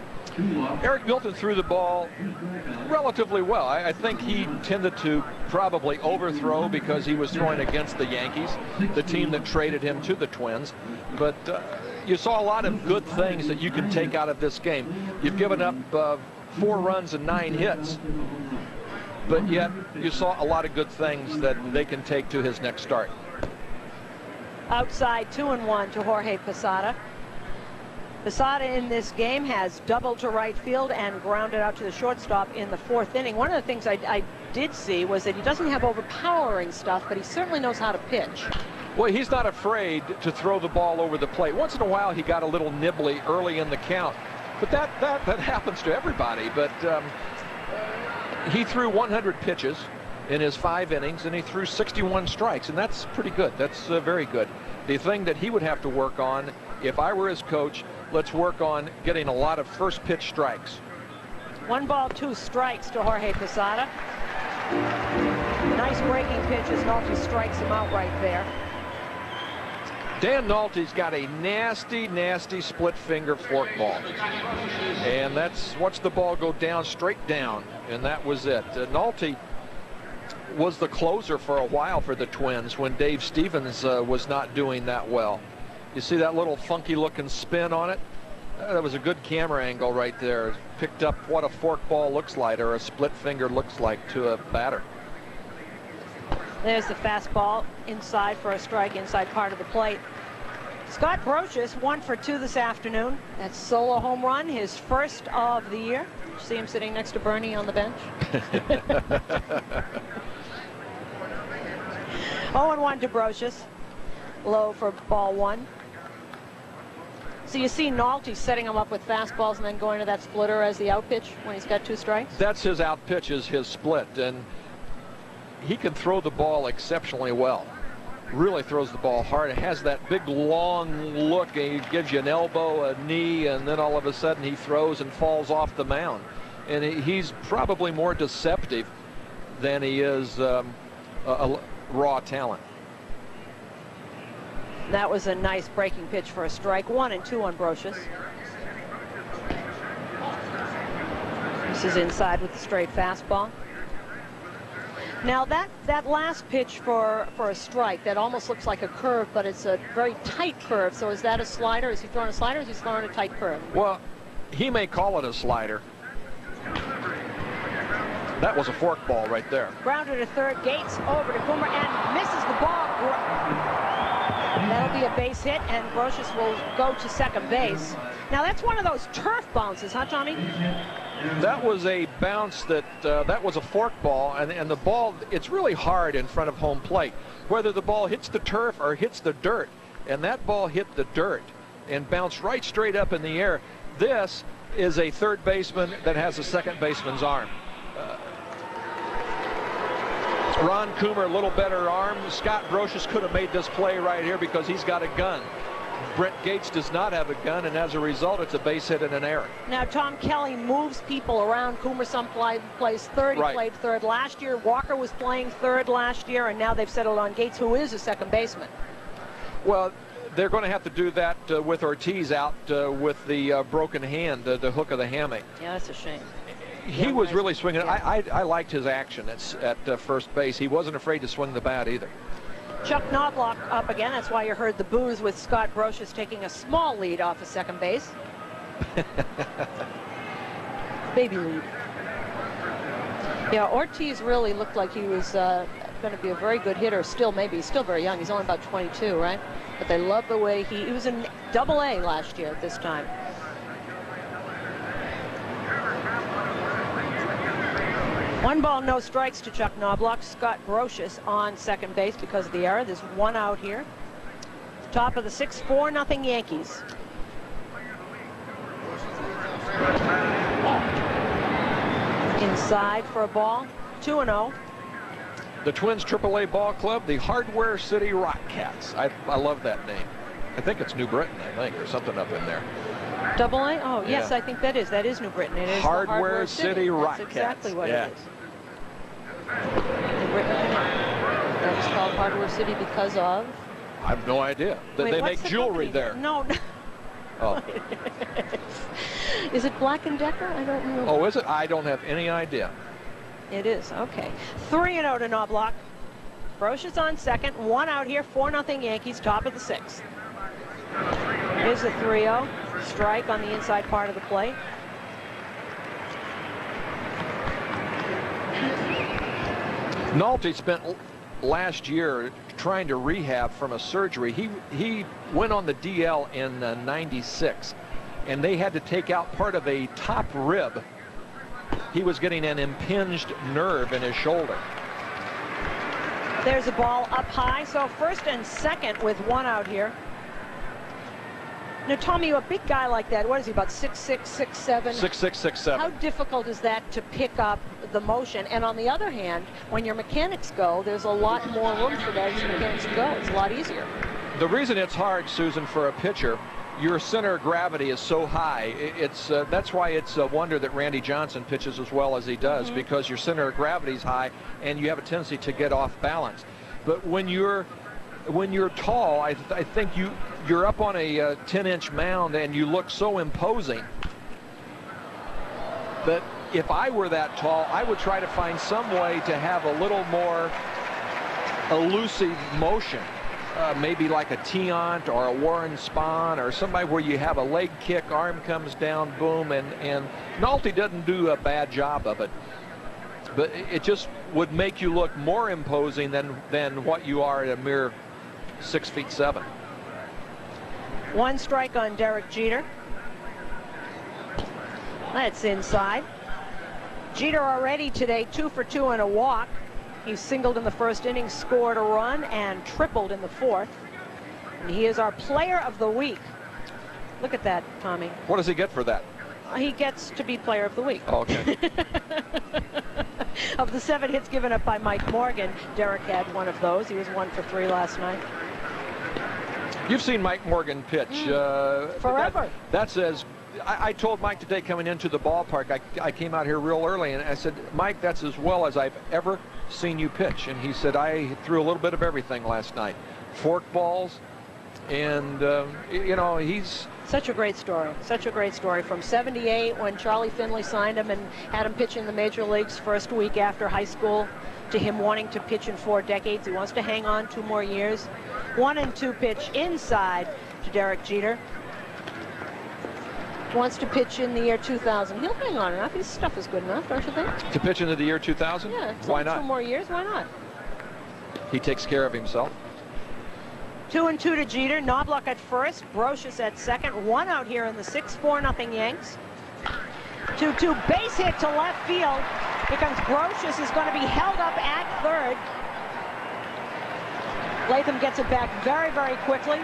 Eric Milton threw the ball relatively well. I think he tended to probably overthrow because he was throwing against the Yankees, the team that traded him to the Twins. But you saw a lot of good things that you can take out of this game. You've given up 4 runs and 9 hits, but yet you saw a lot of good things that they can take to his next start. Outside 2-1 to Jorge Posada. Posada in this game has doubled to right field and grounded out to the shortstop in the 4th inning. One of the things I did see was that he doesn't have overpowering stuff, but he certainly knows how to pitch. Well, he's not afraid to throw the ball over the plate. Once in a while, he got a little nibbly early in the count, but that happens to everybody. But he threw 100 pitches in his 5 innings, and he threw 61 strikes, and that's pretty good. That's very good. The thing that he would have to work on, if I were his coach, let's work on getting a lot of first pitch strikes. 1 ball, 2 strikes to Jorge Posada. Nice breaking pitch as Nolte strikes him out right there. Dan Nolte's got a nasty, nasty split finger forkball. And that's, watch the ball go down, straight down, and that was it. Nolte was the closer for a while for the Twins when Dave Stevens was not doing that well. You see that little funky looking spin on it? That was a good camera angle right there. Picked up what a forkball looks like, or a split finger looks like to a batter. There's the fastball inside for a strike, inside part of the plate. Scott Brosius 1 for 2 this afternoon. That's solo home run, his first of the year. See him sitting next to Bernie on the bench. 0-1 to Brosius. Low for ball 1. So you see Nolte setting him up with fastballs and then going to that splitter as the out pitch when he's got 2 strikes? That's his out pitch, is his split, and he can throw the ball exceptionally well. Really throws the ball hard. It has that big long look, and he gives you an elbow, a knee, and then all of a sudden he throws and falls off the mound. And he's probably more deceptive than he is a raw talent. That was a nice breaking pitch for a strike. 1-2 on Brosius. This is inside with the straight fastball. Now that last pitch for a strike, that almost looks like a curve, but it's a very tight curve. So is that a slider? Is he throwing a slider, or is he throwing a tight curve? Well, he may call it a slider. That was a forkball right there. Grounder to third, Gates over to Coomer and misses the ball. That'll be a base hit, and Brosius will go to second base. Now that's one of those turf bounces, huh, Tommy? That was a bounce that was a forkball, and the ball, it's really hard in front of home plate, whether the ball hits the turf or hits the dirt, and that ball hit the dirt and bounced right straight up in the air. This is a third baseman that has a second baseman's arm. Ron Coomer, a little better arm. Scott Brosius could have made this play right here because he's got a gun. Brett Gates does not have a gun, and as a result, it's a base hit and an error. Now, Tom Kelly moves people around. Coomer plays third. He played third last year. Walker was playing third last year, and now they've settled on Gates, who is a second baseman. Well, they're going to have to do that with Ortiz out with the broken hand, the hook of the hammock. Yeah, that's a shame. He was really swinging. Yeah. I liked his action at first base. He wasn't afraid to swing the bat either. Chuck Knoblauch up again. That's why you heard the boos with Scott Brosius taking a small lead off of second base. Baby lead. Yeah, Ortiz really looked like he was going to be a very good hitter. Still, maybe he's still very young. He's only about 22, right? But they love the way he was in Double-A last year at this time. One ball, no strikes to Chuck Knoblauch. Scott Brosius on second base because of the error. There's one out here. Top of the 6th, 4-0 Yankees. Inside for a ball, 2-0. The Twins AAA ball club, the Hardware City Rockcats. I love that name. I think it's New Britain, I think, or something up in there. Double-A? Oh, yes, yeah. I think that is New Britain. It is Hardware City Rockcats. That's exactly what it is. New Britain. That is called Hardware City because of? I have no idea. Wait, they make jewelry there. No. Oh. Is it Black & Decker? I don't know. Oh, is it? I don't have any idea. It is, okay. 3-0 to Knoblauch. Brosius on second, one out here, 4-0 Yankees, top of the 6th. Here's the 3-0, strike on the inside part of the plate. Nolte spent last year trying to rehab from a surgery. He went on the DL in '96, and they had to take out part of a top rib. He was getting an impinged nerve in his shoulder. There's a ball up high, so first and second with one out here. Now, Tommy, a big guy like that, what is he, about 6'6", 6'7"? 6'6", 6'7". How difficult is that to pick up the motion? And on the other hand, when your mechanics go, there's a lot more room for those mechanics to go. It's a lot easier. The reason it's hard, Susan, for a pitcher, your center of gravity is so high. That's why it's a wonder that Randy Johnson pitches as well as he does, because your center of gravity is high and you have a tendency to get off balance. But when you're tall, I think you're up on a 10-inch mound and you look so imposing that if I were that tall, I would try to find some way to have a little more elusive motion. Maybe like a Tiant or a Warren Spahn or somebody where you have a leg kick, arm comes down, boom, and Nolte doesn't do a bad job of it. But it just would make you look more imposing than what you are at a mere 6'7". One strike on Derek Jeter. That's inside. Jeter already today 2 for 2 on a walk. He singled in the first inning, scored a run, and tripled in the 4th. And he is our player of the week. Look at that, Tommy. What does he get for that? He gets to be player of the week. Oh, okay. Of the 7 hits given up by Mike Morgan, Derek had one of those. He was 1 for 3 last night. You've seen Mike Morgan pitch. Forever. That's as... I told Mike today coming into the ballpark, I came out here real early, and I said, Mike, that's as well as I've ever seen you pitch. And he said, I threw a little bit of everything last night. Fork balls, and, you know, he's... Such a great story. Such a great story. From '78, when Charlie Finley signed him and had him pitch in the major leagues first week after high school, to him wanting to pitch in 4 decades. He wants to hang on 2 more years. 1-2 pitch inside to Derek Jeter. Wants to pitch in the year 2000. He'll hang on enough. His stuff is good enough, don't you think? To pitch into the year 2000? Yeah. Why not? 2 more years. Why not? He takes care of himself. 2-2 to Jeter. Knoblauch at first. Brosius at second. 1 out here in the 6th. 4-0 Yanks. 2-2 base hit to left field. Here comes Brosius. Is going to be held up at third. Latham gets it back very, very quickly.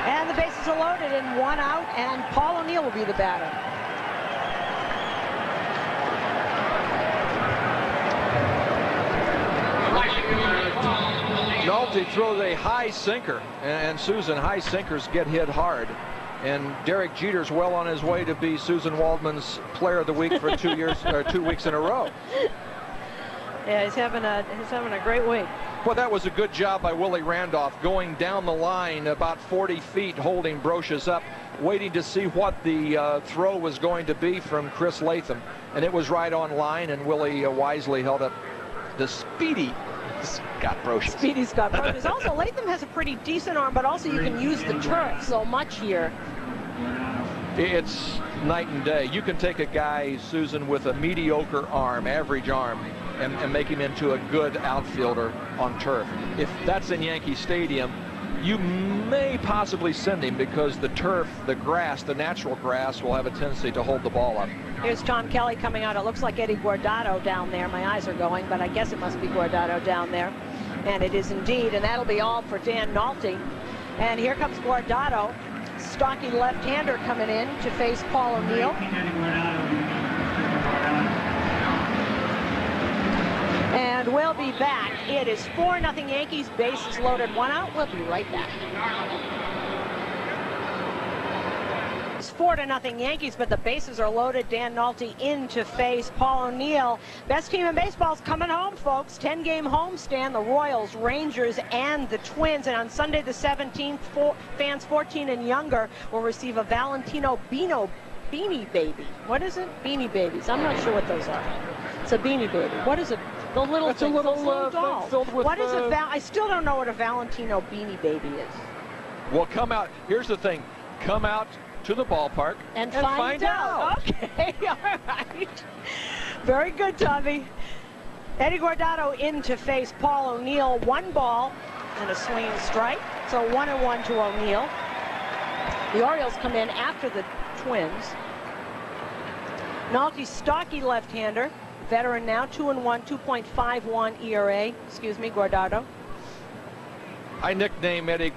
And the bases are loaded and 1 out, and Paul O'Neill will be the batter. Nolte throws a high sinker, and Susan, high sinkers get hit hard. And Derek Jeter's well on his way to be Susan Waldman's player of the week for 2 years or 2 weeks in a row. Yeah, he's having a great week. Well, that was a good job by Willie Randolph, going down the line about 40 feet, holding Brosius up, waiting to see what the throw was going to be from Chris Latham. And it was right on line, and Willie wisely held up the speedy Scott Brosius. Speedy Scott Brosius. Also, Latham has a pretty decent arm, but also you can use the turf so much here. It's night and day. You can take a guy, Susan, with a mediocre arm, average arm, and make him into a good outfielder on turf. If that's in Yankee Stadium, you may possibly send him because the turf, the grass, the natural grass will have a tendency to hold the ball up. Here's Tom Kelly coming out. It looks like Eddie Guardado down there. My eyes are going, but I guess it must be Guardado down there. And it is indeed, and that'll be all for Dan Nolte. And here comes Guardado, stocky left-hander coming in to face Paul O'Neill. And we'll be back. It is 4-0 Yankees, bases loaded, 1 out. We'll be right back. It's 4-0 Yankees, but the bases are loaded. Dan Nolte in to face Paul O'Neill. Best team in baseball's coming home, folks. 10-game homestand, the Royals, Rangers, and the Twins. And on Sunday the 17th, fans 14 and younger will receive a Valentino Beanie Baby. What is it? Beanie Babies. I'm not sure what those are. It's a Beanie Baby. What is it? The little That's thing, a little doll. thing filled with, what is a I still don't know what a Valentino Beanie Baby is. Well, come out. Here's the thing. Come out to the ballpark and find out. Okay, all right. Very good, Tommy. Eddie Guardado in to face Paul O'Neill. 1 ball and a swinging strike. So 1-1 to O'Neill. The Orioles come in after the Twins. Nolte, stocky left-hander. Veteran now, 2-1, 2.51 ERA. Excuse me, Guardado. I nickname Eddie